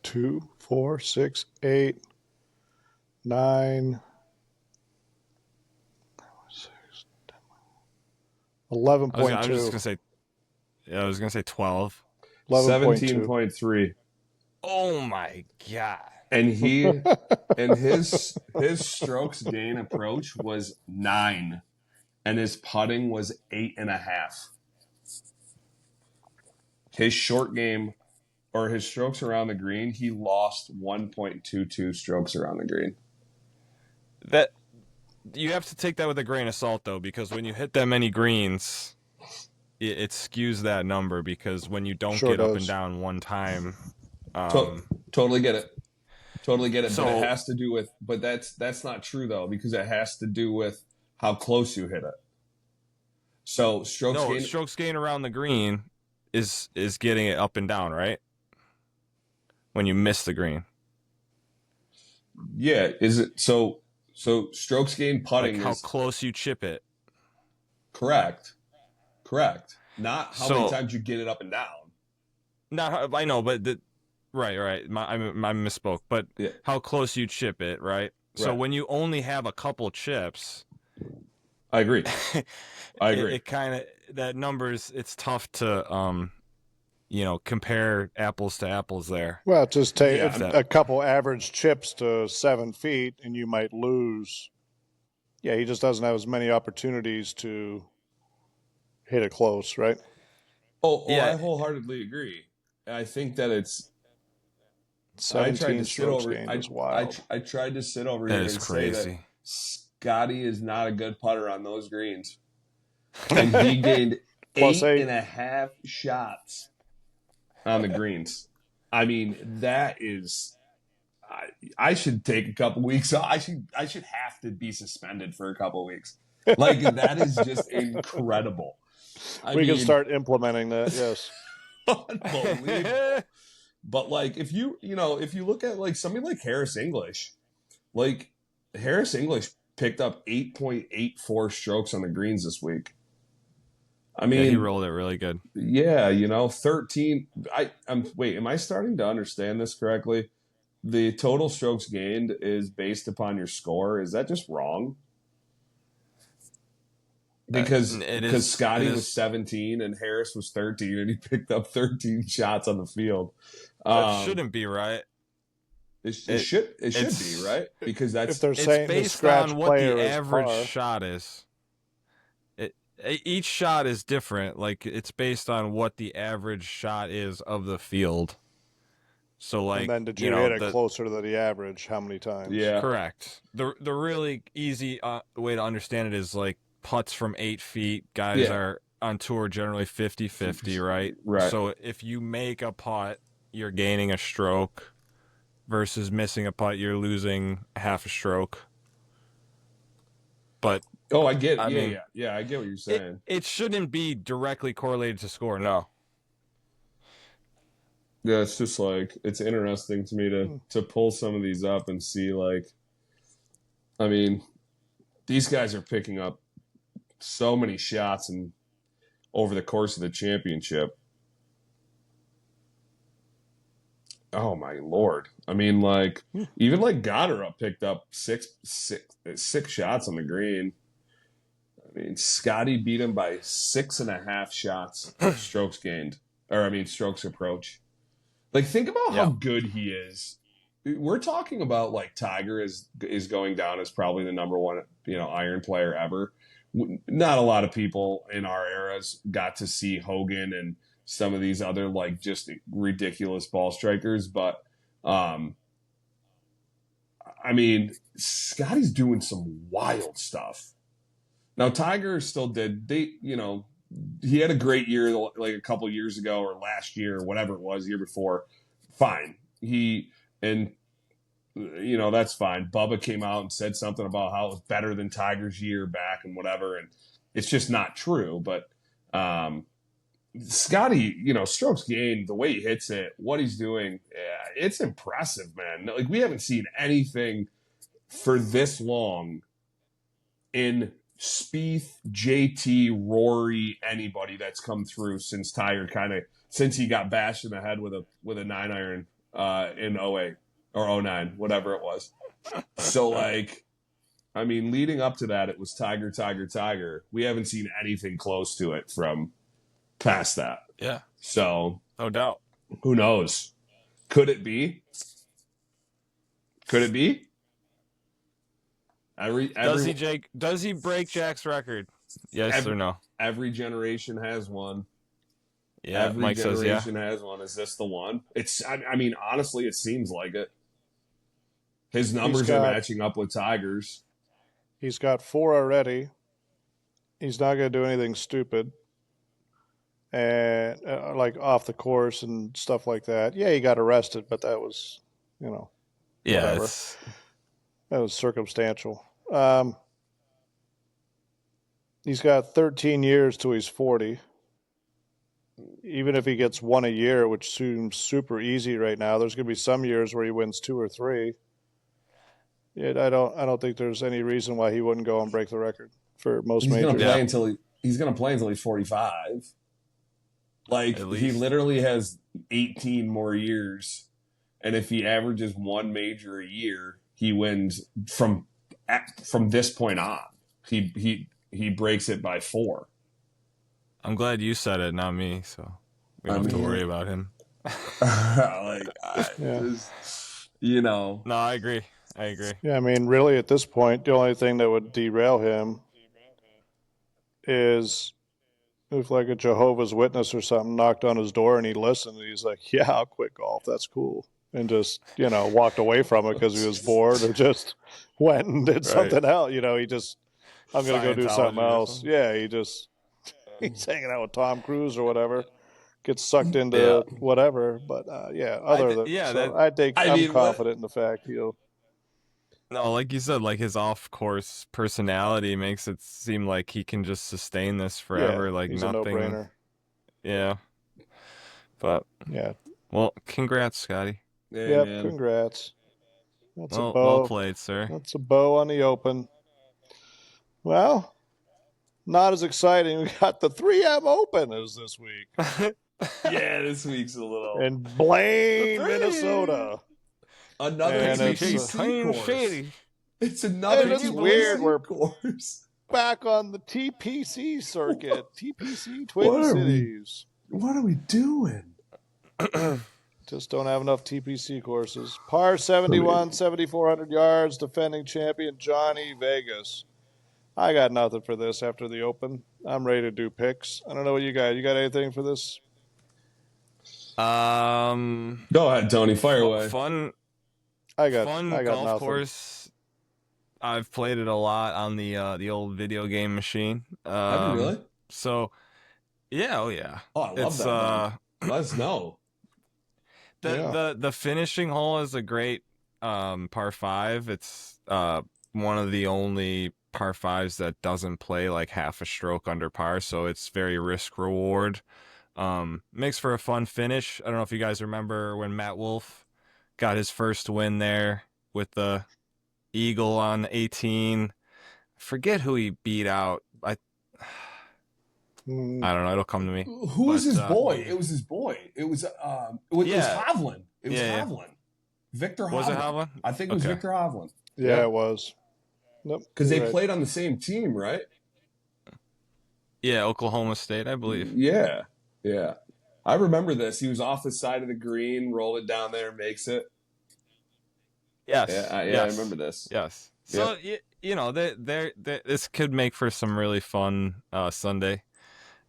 2, 4, 6, 8, 9, 11.2. I was just gonna say. Yeah, I was gonna say 12. 17.3. Oh my god! And his strokes gain approach was 9, and his putting was 8.5. His short game, or his strokes around the green, he lost 1.22 strokes around the green. That you have to take that with a grain of salt, though, because when you hit that many greens, it skews that number. Because when you don't get up and down one time, totally get it. Totally get it. So, but it has to do with. But that's not true though, because it has to do with how close you hit it. So strokes gain around the green is getting it up and down, right? When you miss the green. Yeah. Is it so? So strokes gain putting like how close you chip it. Correct. Not how many times you get it up and down. Not I know, but right. I misspoke. But how close you chip it, right? So when you only have a couple chips, I agree. It kind of that numbers. It's tough to compare apples to apples there. Well, just take a couple average chips to 7 feet, and you might lose. Yeah, he just doesn't have as many opportunities to hit it close, right? I wholeheartedly agree. I think that it's. 17 strokes gained is wild. I tried to sit over here and say that Scottie is not a good putter on those greens, and he gained 8.5 shots on the greens. I mean, that is. I should take a couple weeks off. I should have to be suspended for a couple weeks. Like that is just incredible. We can start implementing that. Yes, unbelievable. But like if you look at like somebody like Harris English picked up 8.84 strokes on the greens this week. I mean, he rolled it really good. Yeah, 13. Am I starting to understand this correctly? The total strokes gained is based upon your score. Is that just wrong? Because Scottie was 17 and Harris was 13, and he picked up 13 shots on the field. That shouldn't be right. It should be right, because that's if they're saying based the on what the average par. shot is. Each shot is different. Like it's based on what the average shot is of the field. So like, and then did you hit it closer to the average? How many times? Yeah, correct. The really easy way to understand it is like putts from 8 feet. Guys are on tour generally 50-50, right? Right. So if you make a putt, you're gaining a stroke, versus missing a putt, you're losing half a stroke. But I get it. Yeah, I get what you're saying. It shouldn't be directly correlated to score. No. Yeah, it's just like it's interesting to me to pull some of these up and see like, I mean, these guys are picking up so many shots and over the course of the championship. Oh my Lord! I mean, like even like Goddard picked up six shots on the green. I mean, Scottie beat him by 6.5 shots strokes gained, strokes approach. Like, think about how good he is. We're talking about like Tiger is going down as probably the number one iron player ever. Not a lot of people in our eras got to see Hogan and some of these other like just ridiculous ball strikers, but I mean, Scottie's doing some wild stuff. Now, Tiger still did. He had a great year like a couple years ago or last year, or whatever it was, year before. Fine. That's fine. Bubba came out and said something about how it was better than Tiger's year back and whatever, and it's just not true. But Scottie, strokes gained, the way he hits it, what he's doing, it's impressive, man. Like, we haven't seen anything for this long in Spieth, JT, Rory, anybody that's come through since Tiger since he got bashed in the head with a 9-iron in 08 or 09, whatever it was. So, leading up to that, it was Tiger, Tiger, Tiger. We haven't seen anything close to it from past that. Yeah. So, no doubt. Who knows? Could it be? Does he break Jack's record? Yes or no? Every generation has one. Yeah, every Mike generation says, has one. Is this the one? Honestly, it seems like it. His numbers are matching up with Tiger's. He's got 4 already. He's not going to do anything stupid. And off the course and stuff like that. Yeah, he got arrested, but that was, whatever. That was circumstantial. He's got 13 years till he's 40. Even if he gets 1 a year, which seems super easy right now, there's going to be some years where he wins 2 or 3. I don't think there's any reason why he wouldn't go and break the record for most majors. He's going to play until he's 45. He literally has 18 more years, and if he averages 1 major a year, he wins from this point on. He breaks it by 4. I'm glad you said it, not me, so we don't have to worry about him. No, I agree. Yeah, really at this point, the only thing that would derail him is if a Jehovah's Witness or something knocked on his door and he listened and he's like, yeah, I'll quit golf. That's cool. And just, walked away from it because he was bored or just went and did something else. I'm going to go do something else. Yeah, he's hanging out with Tom Cruise or whatever. Gets sucked into whatever. But, I'm confident in the fact he'll. No, like you said, his off-course personality makes it seem like he can just sustain this forever. He's nothing. A no-brainer. Yeah. But well, congrats, Scottie. Yeah, congrats. That's a bow. Well played, sir. That's a bow on the Open. Well, not as exciting. We got the 3M Open as this week. Yeah, this week's a little. In Blaine, Minnesota. Another TPC course. It's another TPC course. Back on the TPC circuit. TPC Twin Cities. What are we doing? Just don't have enough TPC courses. Par 71, 7,400 yards, defending champion Johnny Vegas. I got nothing for this after the Open. I'm ready to do picks. I don't know what you got. You got anything for this? Go ahead, Tony. Fire away. Fun golf nothing. Course. I've played it a lot on the old video game machine. Have you really? So, yeah, oh yeah. Oh, I love that. Let us know. The finishing hole is a great par 5. It's one of the only par 5s that doesn't play half a stroke under par, so it's very risk reward. Makes for a fun finish. I don't know if you guys remember when Matt Wolff got his first win there with the eagle on 18. Forget who he beat out. I don't know. It'll come to me. Who was his boy? It was his boy. It was Hovland. It was Hovland. Victor Hovland. Was it Hovland? I think it was Victor Hovland. Yeah, it was. Nope. Because they played on the same team, right? Yeah, Oklahoma State, I believe. Yeah. I remember this. He was off the side of the green, roll it down there, makes it. Yes. Yeah, I remember this. Yes. So, this could make for some really fun Sunday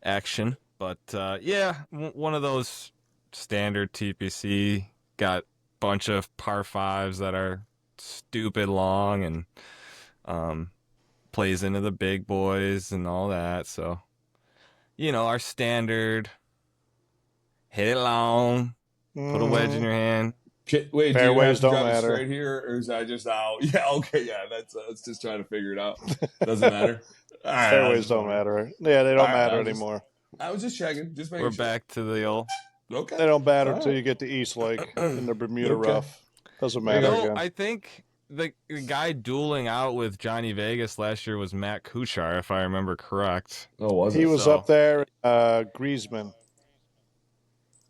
action. But, one of those standard TPC, got a bunch of par 5s that are stupid long and plays into the big boys and all that. So, our standard, hit it long, put a wedge in your hand. Wait, do you have Fairways to don't drive it matter. straight here, or is that just out? Yeah, okay, yeah, that's just trying to figure it out. Doesn't matter. All right, Fairways don't matter. Yeah, they don't matter anymore. I was just checking, just making We're sure. back to the old. Okay. They don't matter All until right. you get to East Lake in the Bermuda Okay. rough. Doesn't matter again. I think the guy dueling out with Johnny Vegas last year was Matt Kuchar, if I remember correct. Oh, was He it? was up there. Griezmann.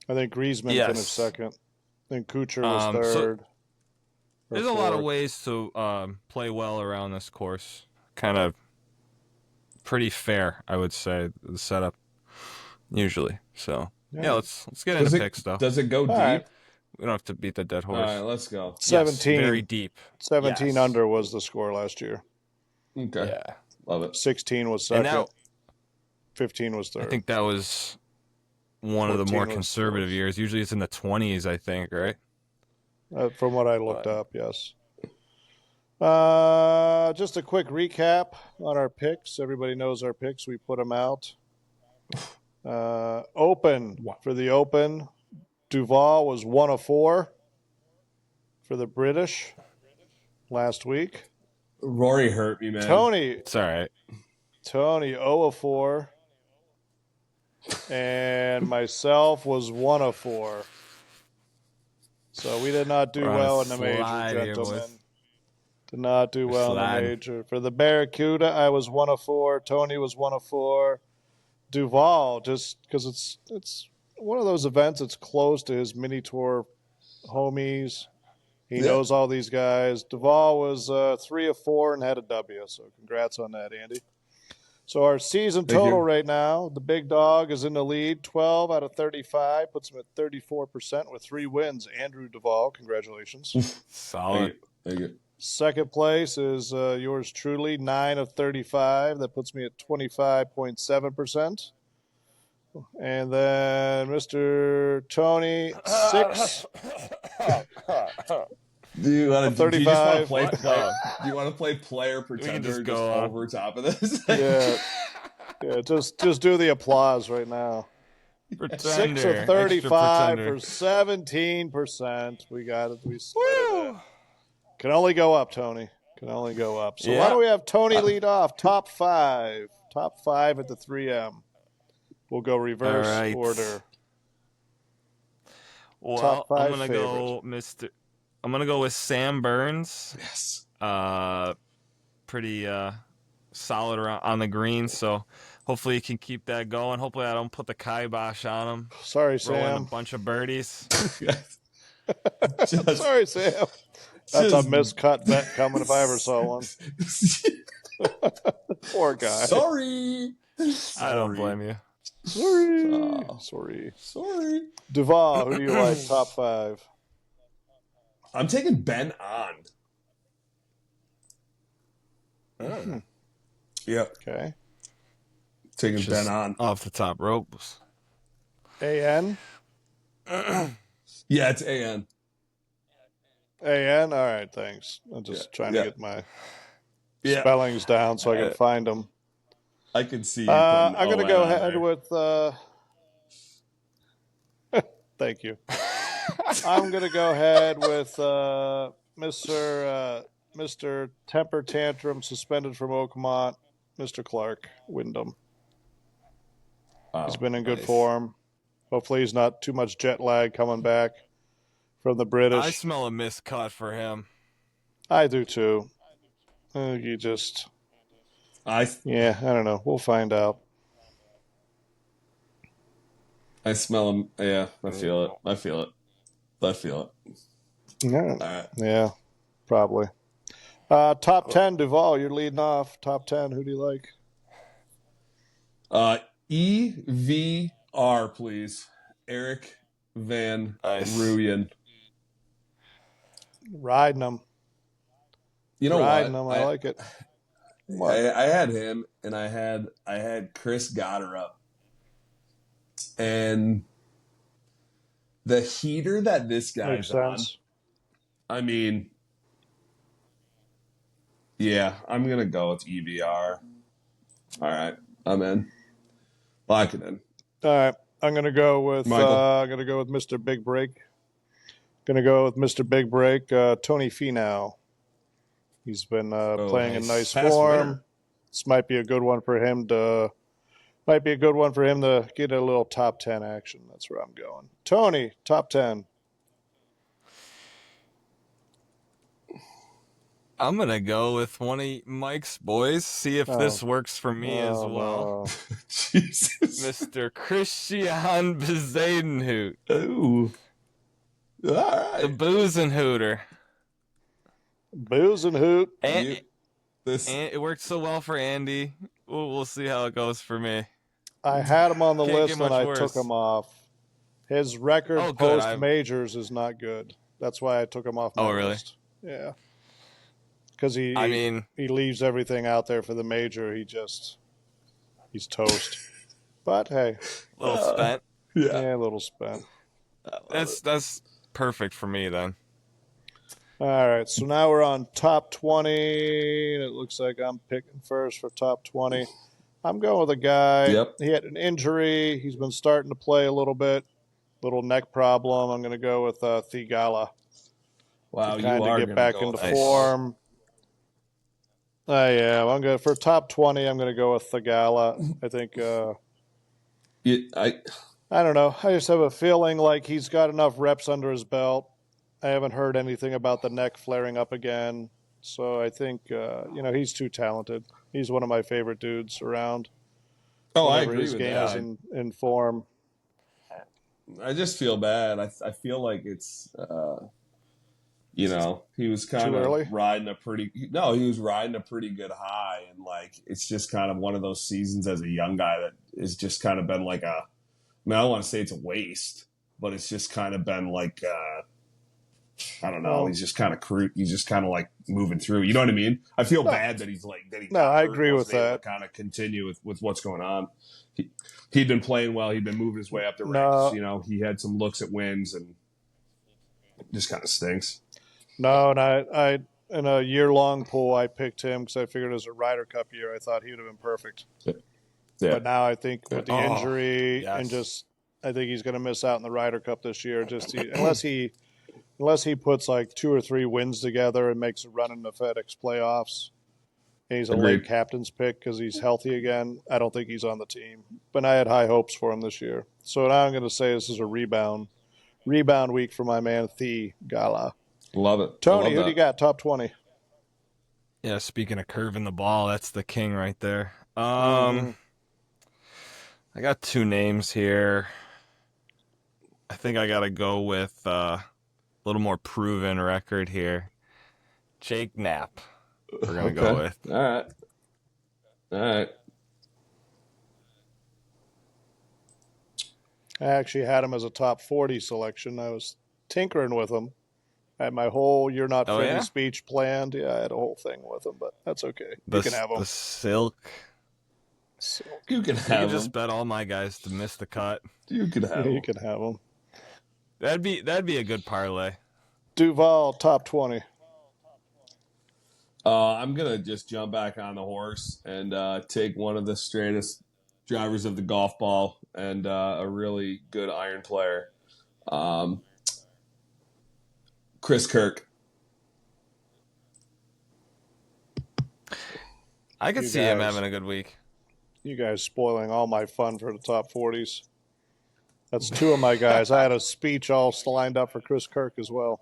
I think Griezmann finished second. I think Kuchar was third. There's a lot of ways to play well around this course. Kind of pretty fair, I would say, the setup usually. So yeah, let's get into picks though. Does it go deep? Right. We don't have to beat the dead horse. All right, let's go. 17. Yes, very deep. 17 under was the score last year. Okay. Yeah. Love it. 16 was second. 15 was third. I think that was one of the more 14 was conservative fourth. years. Usually it's in the 20s, I think, right? From what I looked up, yes. Just a quick recap on our picks. Everybody knows our picks. We put them out. Open. For the Open, Duval was 1 of 4 for the British last week. Rory hurt me, man. Tony, It's all right. 0 of 4. And myself was 1 of 4. So we did not do We're on a well in the slide major, here, gentlemen. boys. Did not do well in the sliding. major. For the Barracuda, I was 1 of 4. Tony was 1 of 4. Duval, just because it's one of those events that's close to his mini tour homies. He knows all these guys. Duval was 3 of 4 and had a W. So congrats on that, Andy. So our season total right now, the big dog is in the lead, 12 out of 35, puts him at 34% with 3 wins. Andrew Duval, congratulations. Solid. Thank you. Second place is yours truly, 9 of 35. That puts me at 25.7%. And then Mr. Tony, 6. Do you want to 35. play player? Do you want to play player pretender just go over top of this? Yeah, just do the applause right now. Pretender. 6 of Extra 35 pretender. for 17%. We got it. We split it. Can only go up, Tony. Can only go up. So why don't we have Tony lead off? Top 5. Top 5 at the 3M. We'll go reverse order. Well, Top 5 I'm gonna go, Mr. I'm gonna go with Sam Burns. Yes. Pretty solid around on the green, so hopefully he can keep that going. Hopefully I don't put the kibosh on him. Sorry, Roll in a Sam. bunch of birdies. Sorry, Sam. That's a miscut bet coming if I ever saw one. Poor guy. Sorry. I don't blame you. Sorry. Duval, who do you like? Top 5. I'm taking Ben on. Yeah. Okay. Taking Ben on. Off the top ropes. AN? Yeah, it's AN. AN? All right, thanks. I'm just trying to get my Yeah. spellings down so I can find them. I can see you. I'm going to go ahead with... Thank you. I'm going to go ahead with Mr. Temper Tantrum, suspended from Oakmont, Mr. Clark Wyndham. He's been in good form. Hopefully he's not too much jet lag coming back from the British. I smell a miscut for him. I do too. I don't know. We'll find out. I smell him. Yeah, I feel it. Yeah, All right. yeah, probably. Top 10, Duval, you're leading off. Top 10, who do you like? EVR, please. Eric Van Rooyen. Riding them. You know Riding what? them. I like it. I had him, and I had Chris Gotterup, and the heater that this guy's Makes sense. on. I mean, Yeah, I'm going to go with EBR. All right, I'm in. Lock it in. All right, I'm gonna go with Michael. Mr. Big Break. Gonna go with Mr. Big Break, Tony Finau. He's been playing in nice Past form. winner. This might be a good one for him to get a little top 10 action. That's where I'm going. Tony, top 10. I'm gonna go with one of Mike's boys. See if this works for me as well. No. Jesus. Mr. Christian Bezadenhout. Ooh. All right. The boozing hooter. Booze and hoot. And it worked so well for Andy. We'll see how it goes for me. I had him on the Can't list get much and I worse. took him off. His record Oh, good. post majors is not good. That's why I took him off my list. Yeah. Because he leaves everything out there for the major. He's toast. But hey. A little spent. Yeah, a little spent. That's perfect for me then. All right, so now we're on top 20. And it looks like I'm picking first for top 20. I'm going with a guy. Yep. He had an injury. He's been starting to play a little bit. Little neck problem. I'm going to go with Thigala. Wow, kind of get back into form. Yeah, I'm going for top 20. I'm going to go with Thigala. I think. I don't know. I just have a feeling like he's got enough reps under his belt. I haven't heard anything about the neck flaring up again. So I think, he's too talented. He's one of my favorite dudes around. Oh, I agree his with game that. is in form. I just feel bad. I feel like it's, he was kind of riding a pretty good high. And, it's just kind of one of those seasons as a young guy that has just kind of been like I don't want to say it's a waste, but it's just kind of been like, I don't know. He's just kind of he's just kind of moving through. You know what I mean? I feel bad that he's I agree with that. Kind of continue with what's going on. He'd been playing well. He'd been moving his way up the ranks. He had some looks at wins and it just kind of stinks. No, and I in a year-long pool, I picked him because I figured it was a Ryder Cup year. I thought he would have been perfect. Yeah. But now I think with the injury and I think he's going to miss out in the Ryder Cup this year. Unless he puts 2 or 3 wins together and makes a run in the FedEx playoffs. And he's a late captain's pick because he's healthy again. I don't think he's on the team. But I had high hopes for him this year. So now I'm going to say this is a rebound week for my man Thigala. Love it. Tony, who do you got? Top 20. Yeah, speaking of curving the ball, that's the king right there. I got 2 names here. I think I got to go with a little more proven record here. Jake Knapp. We're going to go with. All right. I actually had him as a top 40 selection. I was tinkering with him. I had my whole "You're Not Fitting" speech planned. Yeah, I had a whole thing with him, but that's okay. You can have him. The silk. You can have him. Just bet all my guys to miss the cut. You can have him. You can have him. That'd be a good parlay. Duval, top 20. I'm gonna just jump back on the horse and take one of the straightest drivers of the golf ball and a really good iron player, Chris Kirk. I could see him having a good week. You guys spoiling all my fun for the top 40s. That's 2 of my guys. I had a speech all lined up for Chris Kirk as well.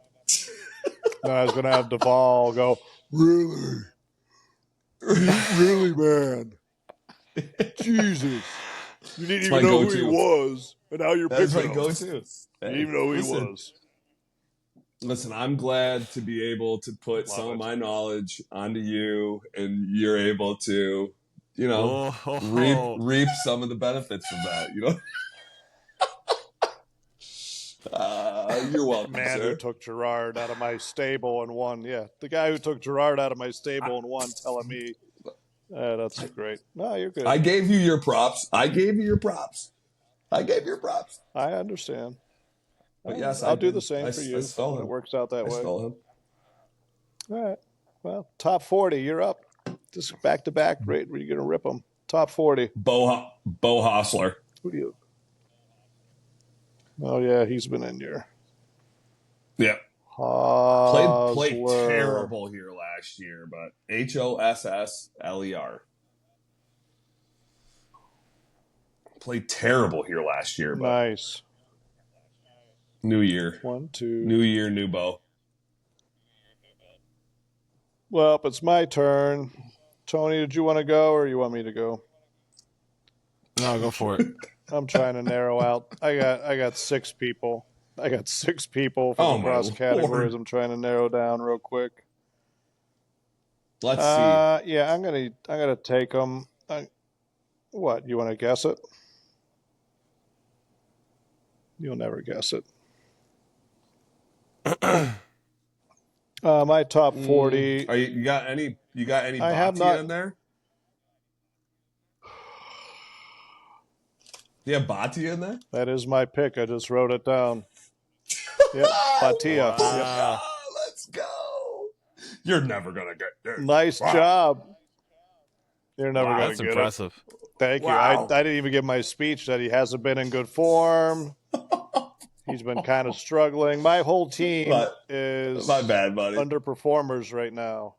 Then I was going to have Duval go, really? Really, man? Jesus. You didn't even know who he was. And now you're picking him. That's my go-to. You didn't even know who he was. Listen, I'm glad to be able to put some of my knowledge onto you, and you're able to, reap some of the benefits of that, You're welcome, man sir. Who took Gerard out of my stable and won. Yeah, the guy who took Gerard out of my stable and won telling me, that's great. No, you're good. I gave you your props. I understand. But yes, I'll do the same for you. I stole him. It works out that way. I stole him. All right. Well, top 40, you're up. Just back-to-back, right? Where you going to rip them? Top 40. Bo Hostler. Who do you? Oh, yeah, he's been in your. Yeah. Played terrible here last year, but Hossler. Played terrible here last year, but nice. New year. 1, 2. New year, new Bo. Well, it's my turn. Tony, did you want to go or you want me to go? No, go for it. I'm trying to narrow out. I got 6 people. I got 6 people from across categories. I'm trying to narrow down real quick. Let's see. Yeah, I'm gonna take them. What? You want to guess it? You'll never guess it. My top 40. You got any I have not in there? Do you have Bhatia in there? That is my pick. I just wrote it down. Yep, Bhatia. Wow. Yep. Let's go. You're never gonna get there. Nice job. You're never gonna That's get impressive. it. Thank you. Wow. I didn't even give my speech that he hasn't been in good form. He's been kind of struggling. My whole team is my bad, buddy. Underperformers right now.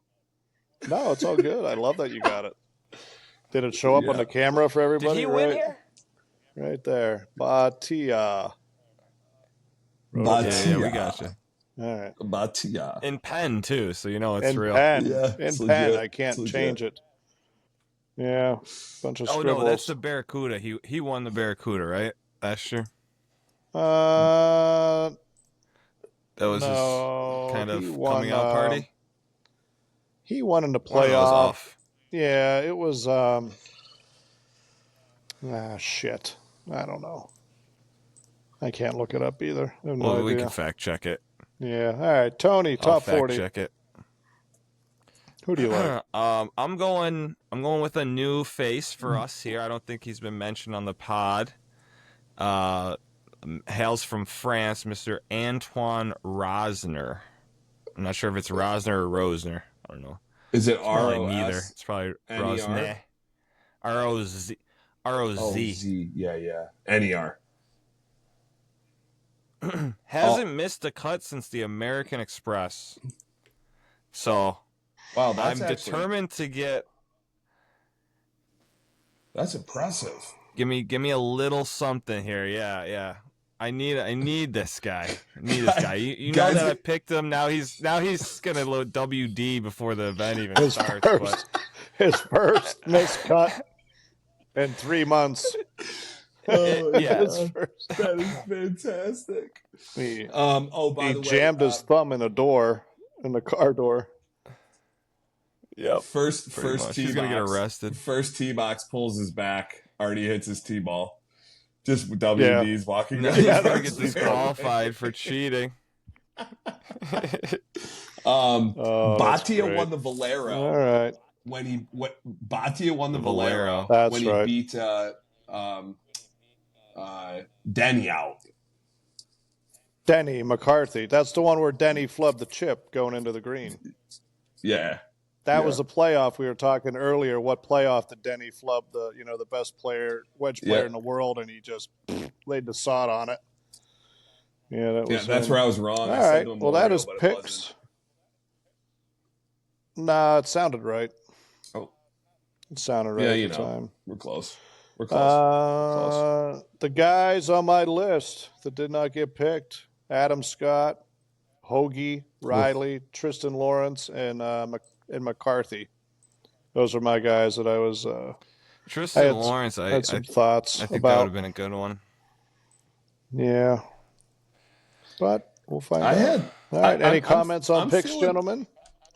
No, it's all good. I love that you got it. Did it show up on the camera for everybody? Did he win here? Right there. Bhatia. Yeah, we got you. All right. Bhatia. In pen, too, so you know it's in real. Pen. Yeah, in it's pen. legit. I can't change it. Yeah. Bunch of scribbles. No, that's the Barracuda. He won the Barracuda, right? Last year? That was his kind of coming out party? He won in the One of those playoff. off. Yeah, it was shit. I don't know. I can't look it up either. I have no Well, we idea. can fact check it. Yeah. All right, Tony, I'll top fact 40. check it. Who do you like? I'm going with a new face for us here. I don't think he's been mentioned on the pod. Hails from France, Mr. Antoine Rosner. I'm not sure if it's Rosner or Rosner. I don't know. Is it Probably neither. R-O-S? It's probably N-E-R? Rosner. R-O-Z. R-O-Z. Z. Yeah. N-E-R. Hasn't missed a cut since the American Express. So Wow, I'm determined to get. That's impressive. Give me a little something here. Yeah. I need this guy. You know that I picked him. Now he's gonna load WD before the event even starts. His first missed cut in 3 months. Yeah, that is fantastic. He by the way, jammed his thumb in the car door. Yep. First much. tee He's gonna get box. arrested. First tee box pulls his back. Already hits his tee ball. Just WD's walking. Now he's gonna get disqualified for cheating. Bhatia won the Valero. All right. Bhatia won the Valero. That's when he right. beat Denny out. Denny McCarthy. That's the one where Denny flubbed the chip going into the green. Yeah. That was the playoff we were talking earlier. What playoff did Denny flub the best wedge player in the world, and he just laid the sod on it. Yeah, that's where I was wrong. All right. Well, that is picks. Nah, it sounded right. Oh. It sounded right at the time. We're close. Close. The guys on my list that did not get picked: Adam Scott, Hoagie, Riley, Tristan Lawrence, and McCarthy. Those are my guys that I was. Tristan Lawrence, I had some thoughts. I think about. That would have been a good one. Yeah, but we'll find out. All right. Any comments on picks, gentlemen?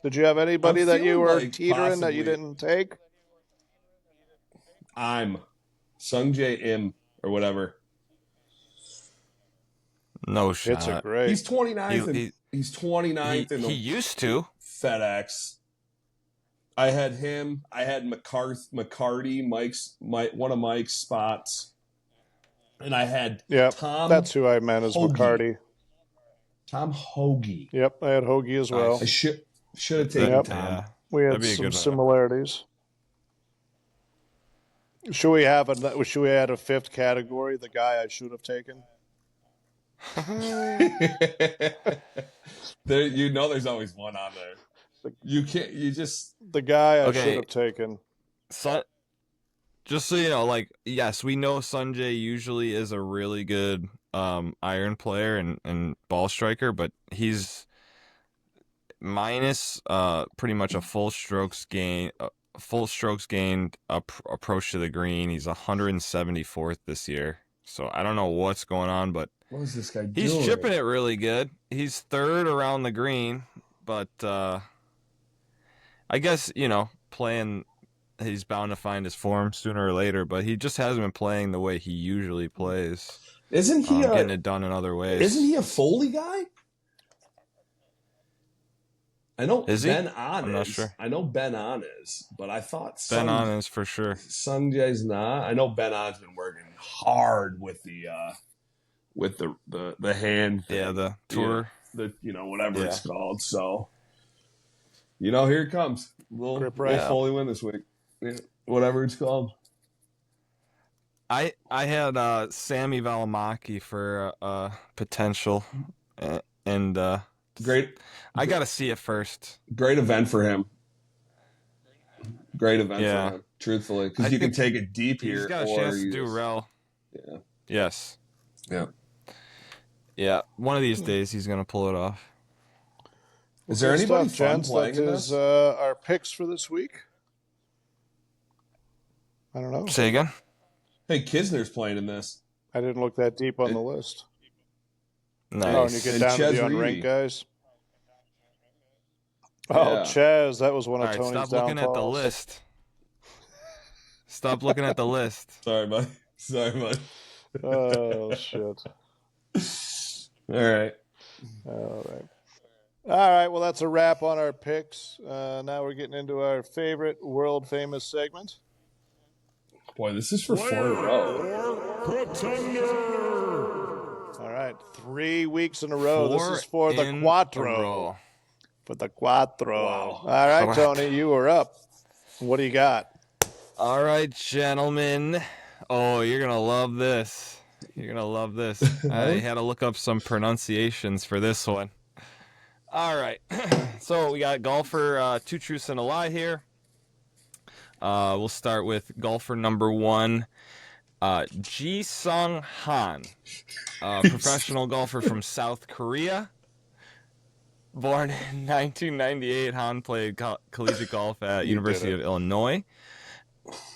Did you have anybody that you were teetering that you didn't take? I'm Sungjae Im or whatever. No shot. It's a great. He's 29th. He's 29th. He used to FedEx. I had him. I had McCarty, one of Mike's spots, and I had Tom. That's who I meant as Hoagie. McCarty. Tom Hoagie. Yep, I had Hoagie as well. Should have taken Yep. Tom. Yeah. We had That'd be a some good one. similarities. Should we add a fifth category? The guy I should have taken. There's always one on there. You can't. You just. The guy I Okay. should have taken. Just so you know, like, yes, we know Sanjay usually is a really good iron player and ball striker, but he's minus pretty much a full strokes gained approach to the green. He's 174th this year. So I don't know what's going on, but What is this guy doing? he's chipping it really good. He's third around the green, but I guess, playing, he's bound to find his form sooner or later, but he just hasn't been playing the way he usually plays. Isn't he getting it done in other ways? Isn't he a Foley guy? I know Is he? Ben On I'm is. not sure. I know Ben On is, but I thought Ben On is for sure. Sanjay's not. I know Ben On's been working hard with the hand thing. Yeah, the tour. Whatever it's called. So, here it comes. We'll Foley win this week. Yeah, whatever it's called. I had Sammy Valimaki for potential, and great. I got to see it first. Great event for him. Great event for him. Truthfully, because you can take it deep here. He's got a chance to do well. Yeah. Yes. Yeah. Yeah. One of these days he's gonna pull it off. Is there anybody fun playing in this? Our picks for this week. I don't know. Say again. Hey, Kisner's playing in this. I didn't look that deep on the list. Nice. Oh, and you get down to the unranked guys. Oh, Chaz, that was one of Tony's downfalls. Stop looking at the list. Stop looking at the list. Sorry, bud. Oh, shit. All right. All right, well, that's a wrap on our picks. Now we're getting into our favorite world-famous segment. Boy, this is for 4 in a row. All right, 3 weeks in a row. This is for the Quattro. For the Quattro. Wow. All right, Tony, you are up. What do you got? All right, gentlemen. Oh, you're going to love this. I had to look up some pronunciations for this one. All right. So we got golfer, 2 truths and a lie here. We'll start with golfer number 1, Ji-sung Han, professional golfer from South Korea. Born in 1998, Han played collegiate golf at University of Illinois.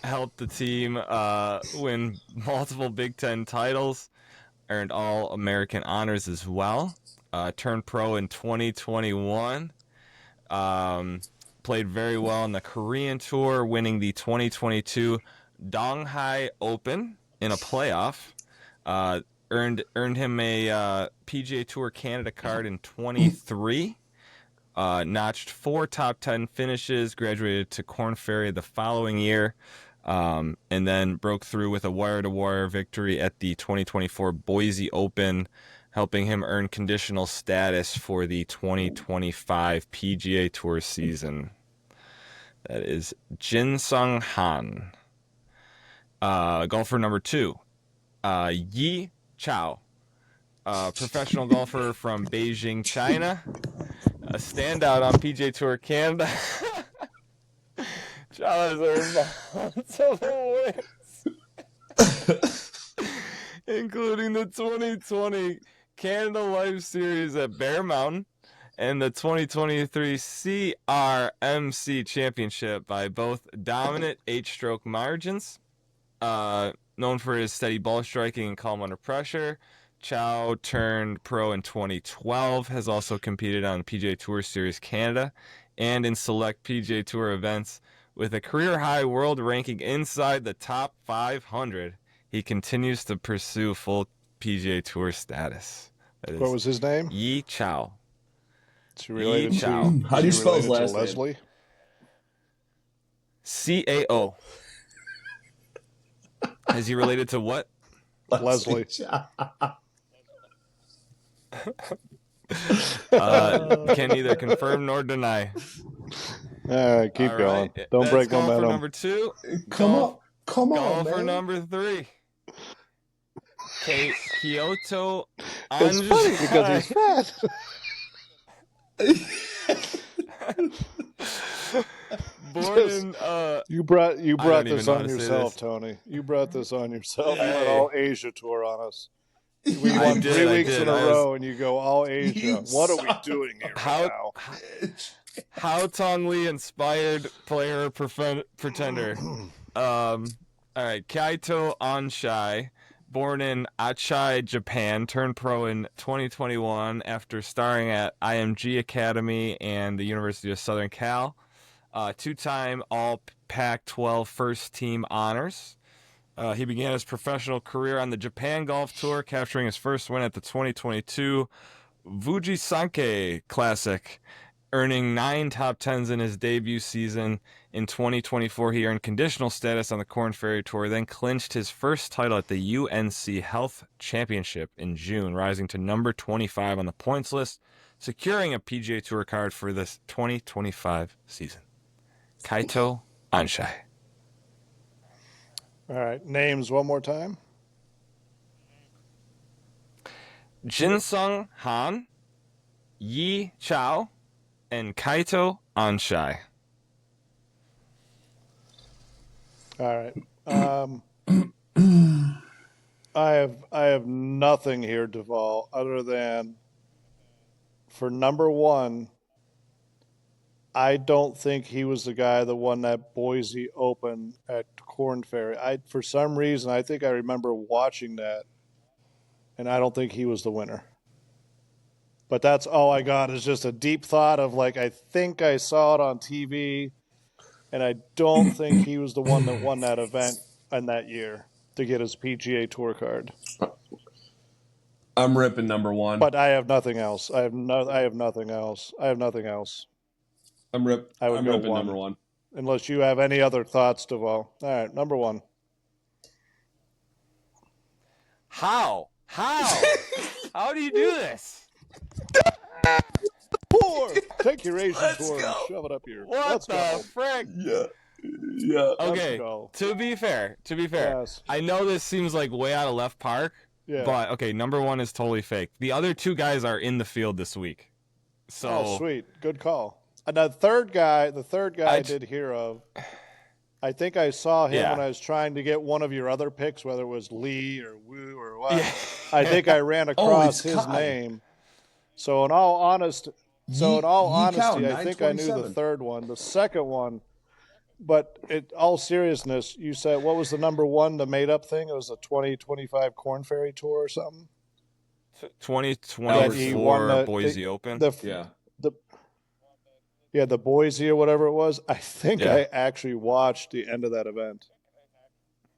Helped the team win multiple Big Ten titles, earned All-American honors as well. Turned pro in 2021. Played very well on the Korean Tour, winning the 2022 Donghai Open in a playoff. Earned him a PGA Tour Canada card in 23. Notched 4 top 10 finishes, graduated to Korn Ferry the following year, and then broke through with a wire-to-wire victory at the 2024 Boise Open, helping him earn conditional status for the 2025 PGA Tour season. That is Jin-sung Han. Golfer number 2, Yi Chao, professional golfer from Beijing, China. A standout on PGA Tour Canada. Chao has earned multiple wins, including the 2020 Canada Life Series at Bear Mountain and the 2023 CRMC Championship by both dominant 8-stroke margins. Known for his steady ball striking and calm under pressure, Chao turned pro in 2012, has also competed on PGA Tour Series Canada and in select PGA Tour events. With a career-high world ranking inside the top 500, he continues to pursue full PGA Tour status. What was his name? Yi Chao. Is he related Chao. to, How do you spell his last name? Leslie? CAO. Is he related to what? Leslie. Can neither confirm nor deny. All right, keep All going. right. Don't That's break golfer momentum. number 2. Come on, Golfer man. number 3. Kyoto It's funny because he's fat. Born in You brought don't this even know how on to say yourself, this. Tony. You brought this on yourself. You Hey. went all Asia tour on us. We I won did, 3 I weeks did. in a I was- row, and you go all Asia. You What are we son doing here How- right now? How Tong Lee inspired player pretender. All right, Kaito Anshai, born in Achai, Japan, turned pro in 2021 after starring at IMG Academy and the University of Southern Cal. 2-time All Pac-12 First Team honors. He began his professional career on the Japan Golf Tour, capturing his first win at the 2022 Fujisanke Classic, earning 9 top 10s in his debut season. In 2024, he earned conditional status on the Korn Ferry Tour, then clinched his first title at the UNC Health Championship in June, rising to number 25 on the points list, securing a PGA Tour card for this 2025 season. Kaito Anshai. All right, names one more time. Jinsung Han, Yi Chao, and Kaito Anshai. All right. I have nothing here, Duvall, other than for number 1, I don't think he was the guy that won that Boise Open at Korn Ferry. For some reason, I think I remember watching that, and I don't think he was the winner. But that's all I got is just a deep thought of like, I think I saw it on TV, and I don't think he was the one that won that event in that year to get his PGA Tour card. I'm ripping number 1. But I have nothing else. I have nothing else. I'm ripping one. number 1. Unless you have any other thoughts, Duvall. All right, number 1. How? How do you do this? 4. Take your Asian tour and shove it up here. What Let's the go. frick? Yeah. Okay, go. to be fair, Yes. I know this seems like way out of left park, Yeah. but okay, number 1 is totally fake. The other 2 guys are in the field this week. So Oh, sweet. Good call. And the third guy I did hear of, I think I saw him when I was trying to get one of your other picks, whether it was Lee or Wu or what. Yeah. I think I ran across his Kai. name. So in all honesty, I think I knew the 927. third one. The second one, but in all seriousness, you said, what was the number 1, the made-up thing? It was the 2025 Korn Ferry Tour or something? 2024 Boise Open. Yeah. The Boise or whatever it was. I think I actually watched the end of that event,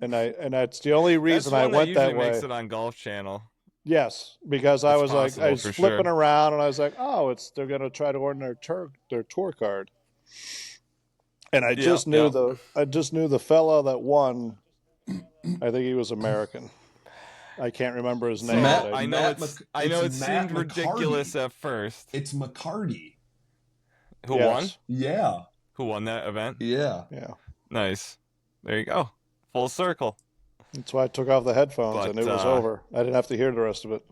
and that's the only reason I went that way. Makes it on Golf Channel. Yes, because I was like, I was for flipping sure. around, and I was like, oh, they're going to try to order their tour card, and I just knew the fellow that won. I think he was American. I can't remember his name. Matt- I know it seemed Matt ridiculous McCarty. at first. It's McCarty. Who won? Yeah. Who won that event? Yeah. Yeah. Nice. There you go. Full circle. That's why I took off the headphones, and it was over. I didn't have to hear the rest of it.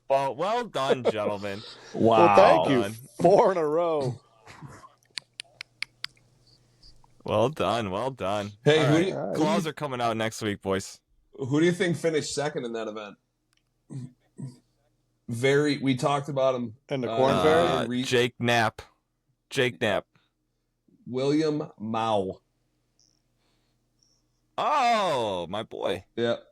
Well done, gentlemen. Wow. Well, thank you. Done. 4 in a row. Well done. Hey, All who right. do you, Claws are coming out next week, boys. who do you think finished second in that event? We talked about him. In the Korn Ferry? Jake Knapp. William Mao. Oh, my boy. Yep.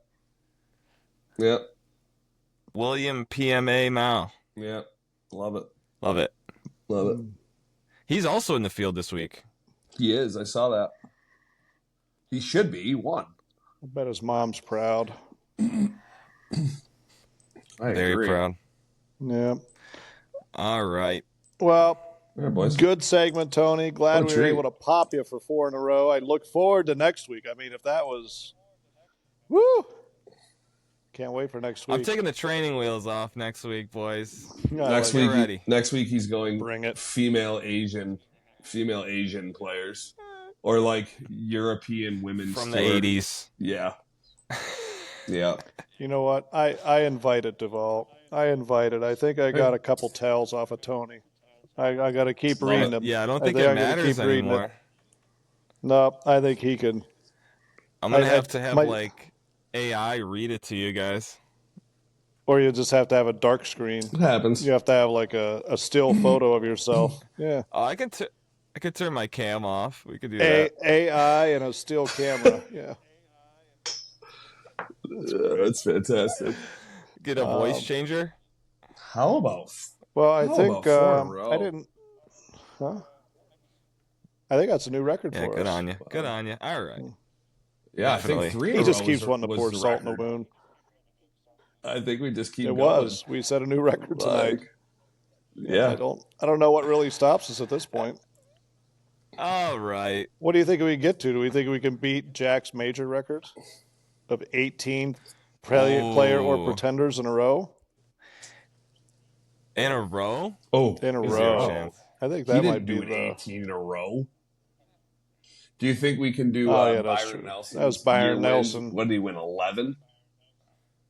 William PMA Mao. Yep. Love Love it. it. He's also in the field this week. He is. I saw that. He should be. He won. I bet his mom's proud. Very proud. Yeah. All right. Well, Yeah, boys. good segment, Tony. Glad What a we were treat. able to pop you for 4 in a row. I look forward to next week. I mean, if that was, woo, Can't wait for next I'm week. taking the training wheels off next week, boys. Next week he's going Bring it. female Asian players, or like European women's From tour. the 80s. Yeah. Yeah. You know what? I invited Duvall. I think I got a couple tells off of Tony. I got to keep reading them. Yeah, I don't think I it gotta matters keep reading anymore. it. No, I think he can. I'm going to have like AI read it to you guys. Or you just have to have a dark screen. It happens. You have to have like a still photo of yourself. Yeah. Oh, I could turn my cam off. We could do that. AI and a still camera. Yeah. That's fantastic. Get a voice changer. How about? Well, I How think about 4 in a row? I didn't. Huh? I think that's a new record Yeah, for good us. on you. Good on you. All right. Yeah, Definitely. I think 3 in He a just row keeps was- wanting to was pour the salt in the record. wound. I think we just keep It going. was. We set a new record tonight. Yeah. I don't know what really stops us at this point. All right. What do you think we get to? Do we think we can beat Jack's major record of 18 player or Ooh. pretenders in a row? In a row? Oh, In a is there row. chance? I think He that didn't might be do the. 18 in a row. Do you think we can do Oh, yeah, that's Byron true. Nelson? That was Byron Nelson. What did he win? 11.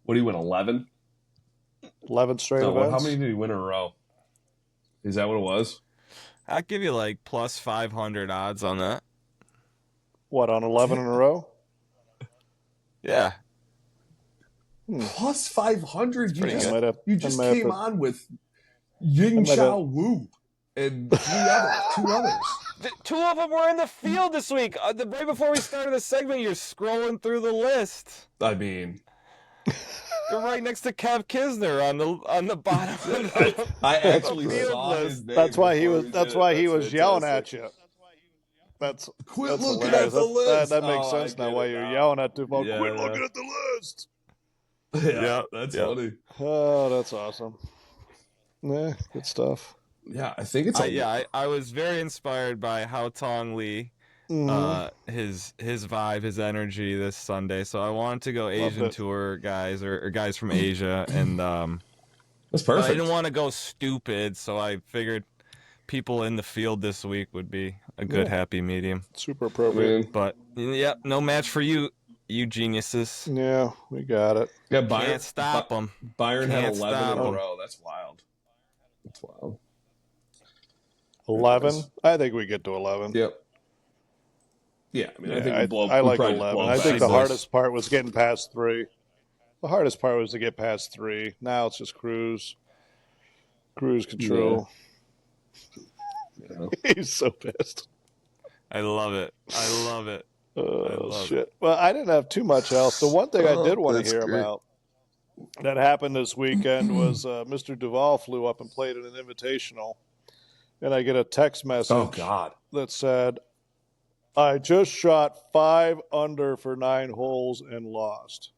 What did he win? 11. 11 straight No, events. how many did he win in a row? Is that what it was? I'd give you like plus 500 odds on that. What, on 11 in a row? Yeah. Plus 500. pretty good. You just came on with Ying Chao Wu and two others. Two of them were in the field this week. Right before we started the segment, you're scrolling through the list. I mean, You're right next to Kev Kisner on the bottom. I actually Field saw list. his name. That's why he before was. we That's did it. why he was yelling fantastic. at you. That's Quit looking hilarious. at the list. That makes Oh, sense I now. get Why it you're now. yelling at Duval? Yeah, Quit yeah. looking at the list. Yeah, that's Yeah. funny. Oh, that's awesome. Yeah, good stuff. Yeah, I think it's. I was very inspired by Hao Tong Lee, his vibe, his energy this Sunday. So I wanted to go Asian it. tour guys or guys from Asia, and That's perfect. I didn't want to go stupid, so I figured people in the field this week would be a good happy medium. Super appropriate. But yeah, no match for you geniuses. Yeah, we got it. Yeah, Byron, Can't stop them. Byron had Can't 11 in stop a 'em. row. That's wild. That's wild. 11. I think we get to 11. Yep. Yeah, I mean, I think Yeah, we blow. I we like probably 11. blow I think past the this. hardest part was getting past 3. The hardest part was to get past 3. Now it's just cruise control. Yeah. He's so pissed. I love it. I love it. Oh, love shit. Well, I didn't have too much else. The one thing I did want to That's hear great. about that happened this weekend was Mr. Duvall flew up and played in an invitational. And I get a text message Oh God. that said, I just shot 5 under for 9 holes and lost.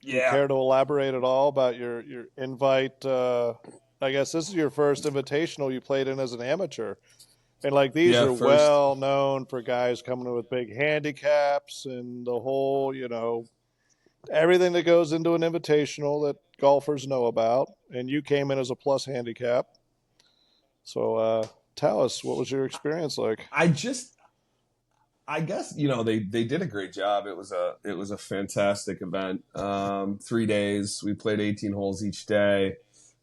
Yeah. Care to elaborate at all about your invite? I guess this is your first invitational you played in as an amateur. And like these Yeah, are first. well known for guys coming in with big handicaps and the whole, everything that goes into an invitational that golfers know about. And you came in as a plus handicap. So tell us, what was your experience like? I guess they did a great job. It was a fantastic event. 3 days. We played 18 holes each day.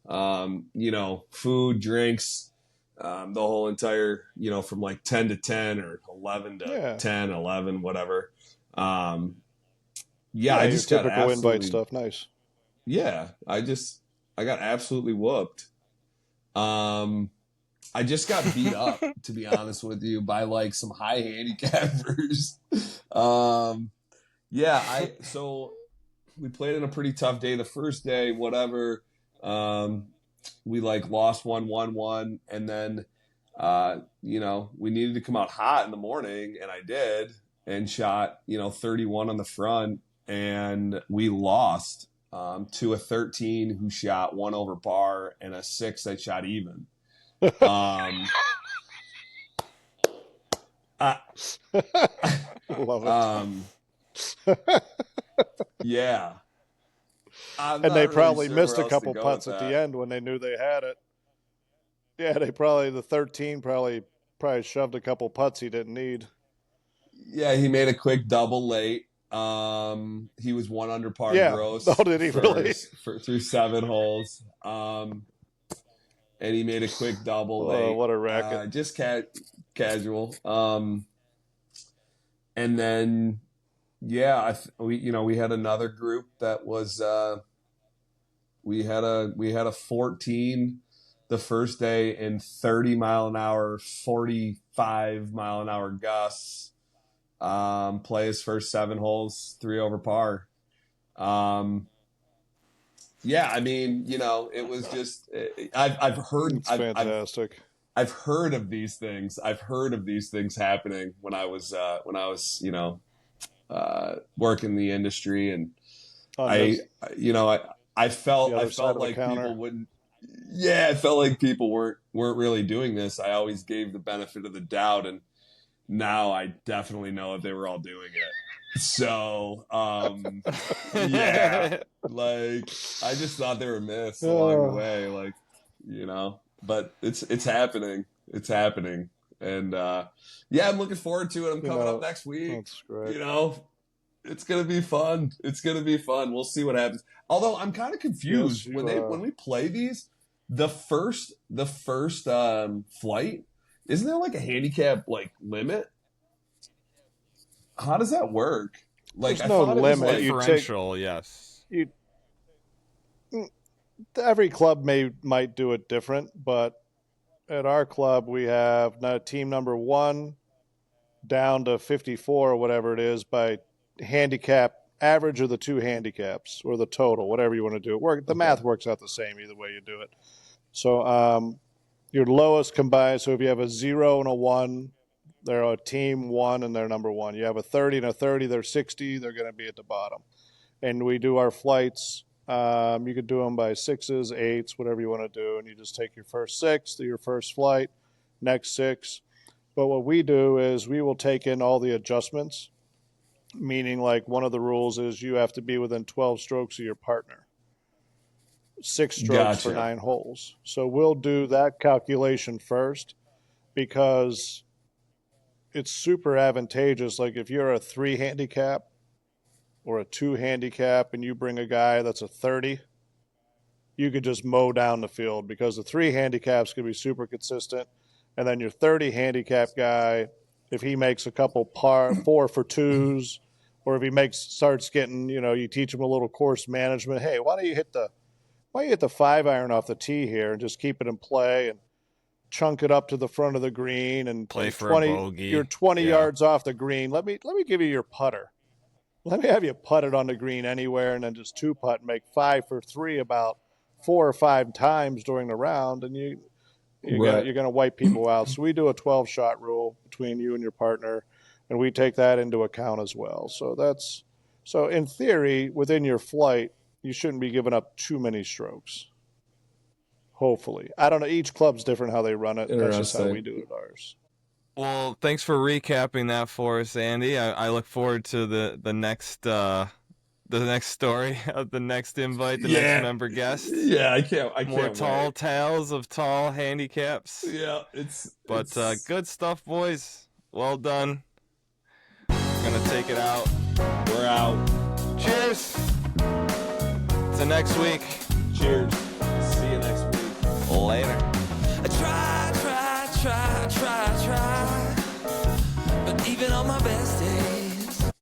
Food, drinks, the whole entire, from like 10 to 10 or 11 to 10, 11, whatever. I just got typical invite absolutely, stuff. Nice. Yeah, I got absolutely whooped. I just got beat up, to be honest with you, by like some high handicappers. So we played in a pretty tough day the first day, whatever. We like lost 1-1-1, and then we needed to come out hot in the morning, and I did, and shot 31 on the front, and we lost to a 13 who shot 1 over par and a 6 that shot even. Love it. Yeah. I'm And not they really probably sure missed where a else to couple go putts with at the that. end when they knew they had it. Yeah, the 13 probably shoved a couple putts he didn't need. Yeah, he made a quick double late. He was 1 under par Yeah. Oh, gross did he really? through 7 holes. And he made a quick double Oh, late. what a racket. Just casual. And then yeah, we had another group that was we had a 14 the first day in 30 mile an hour, 45 mile an hour gusts. Play his first 7 holes, 3 over par. Yeah, I mean, it was just I've heard It's fantastic. I've heard of these things. I've heard of these things happening when I was working the industry, and I felt like people wouldn't. Yeah, I felt like people weren't really doing this. I always gave the benefit of the doubt, and now I definitely know that they were all doing it. So, yeah, like I just thought they were missed along the way, but it's happening. It's happening. And, yeah, I'm looking forward to it. I'm coming up next week. That's great. It's going to be fun. It's going to be fun. We'll see what happens. Although I'm kind of confused when we play these, the first flight, isn't there like a handicap limit? How does that work? Like, There's no limit. Differential, yes. Every club might do it different, but at our club we have team number 1 down to 54 or whatever it is by handicap average of the 2 handicaps or the total, whatever you want to do it. The math works out the same either way you do it. So your lowest combined, so if you have a 0 and a 1, they're a team 1 and they're number 1. You have a 30 and a 30, they're 60, they're going to be at the bottom. And we do our flights. You could do them by 6s, 8s, whatever you want to do. And you just take your first 6 to your first flight, next 6. But what we do is we will take in all the adjustments, meaning like one of the rules is you have to be within 12 strokes of your partner. 6 strokes for 9 holes. So we'll do that calculation first because it's super advantageous. Like if you're a 3 handicap or a 2 handicap and you bring a guy that's a 30, you could just mow down the field because the 3 handicaps can be super consistent. And then your 30 handicap guy, if he makes a couple 4 for 2s, or if he starts getting, you teach him a little course management. Hey, why don't you hit the 5-iron off the tee here and just keep it in play and chunk it up to the front of the green and play for a bogey. You're 20 yards off the green. Let me give you your putter. Let me have you putt it on the green anywhere and then just 2-putt and make 5 for 3 about 4 or 5 times during the round, and you're going to wipe people out. So we do a 12-shot rule between you and your partner, and we take that into account as well. So in theory, within your flight, you shouldn't be giving up too many strokes. Hopefully. I don't know. Each club's different how they run it. That's just how we do it ours. Well, thanks for recapping that for us, Andy. I look forward to the next story of the next invite, the next member guest. Yeah, I can't More tall wait. tales of tall handicaps. Yeah, But good stuff, boys. Well done. Gonna take it out. We're out. Cheers. To next week. Cheers.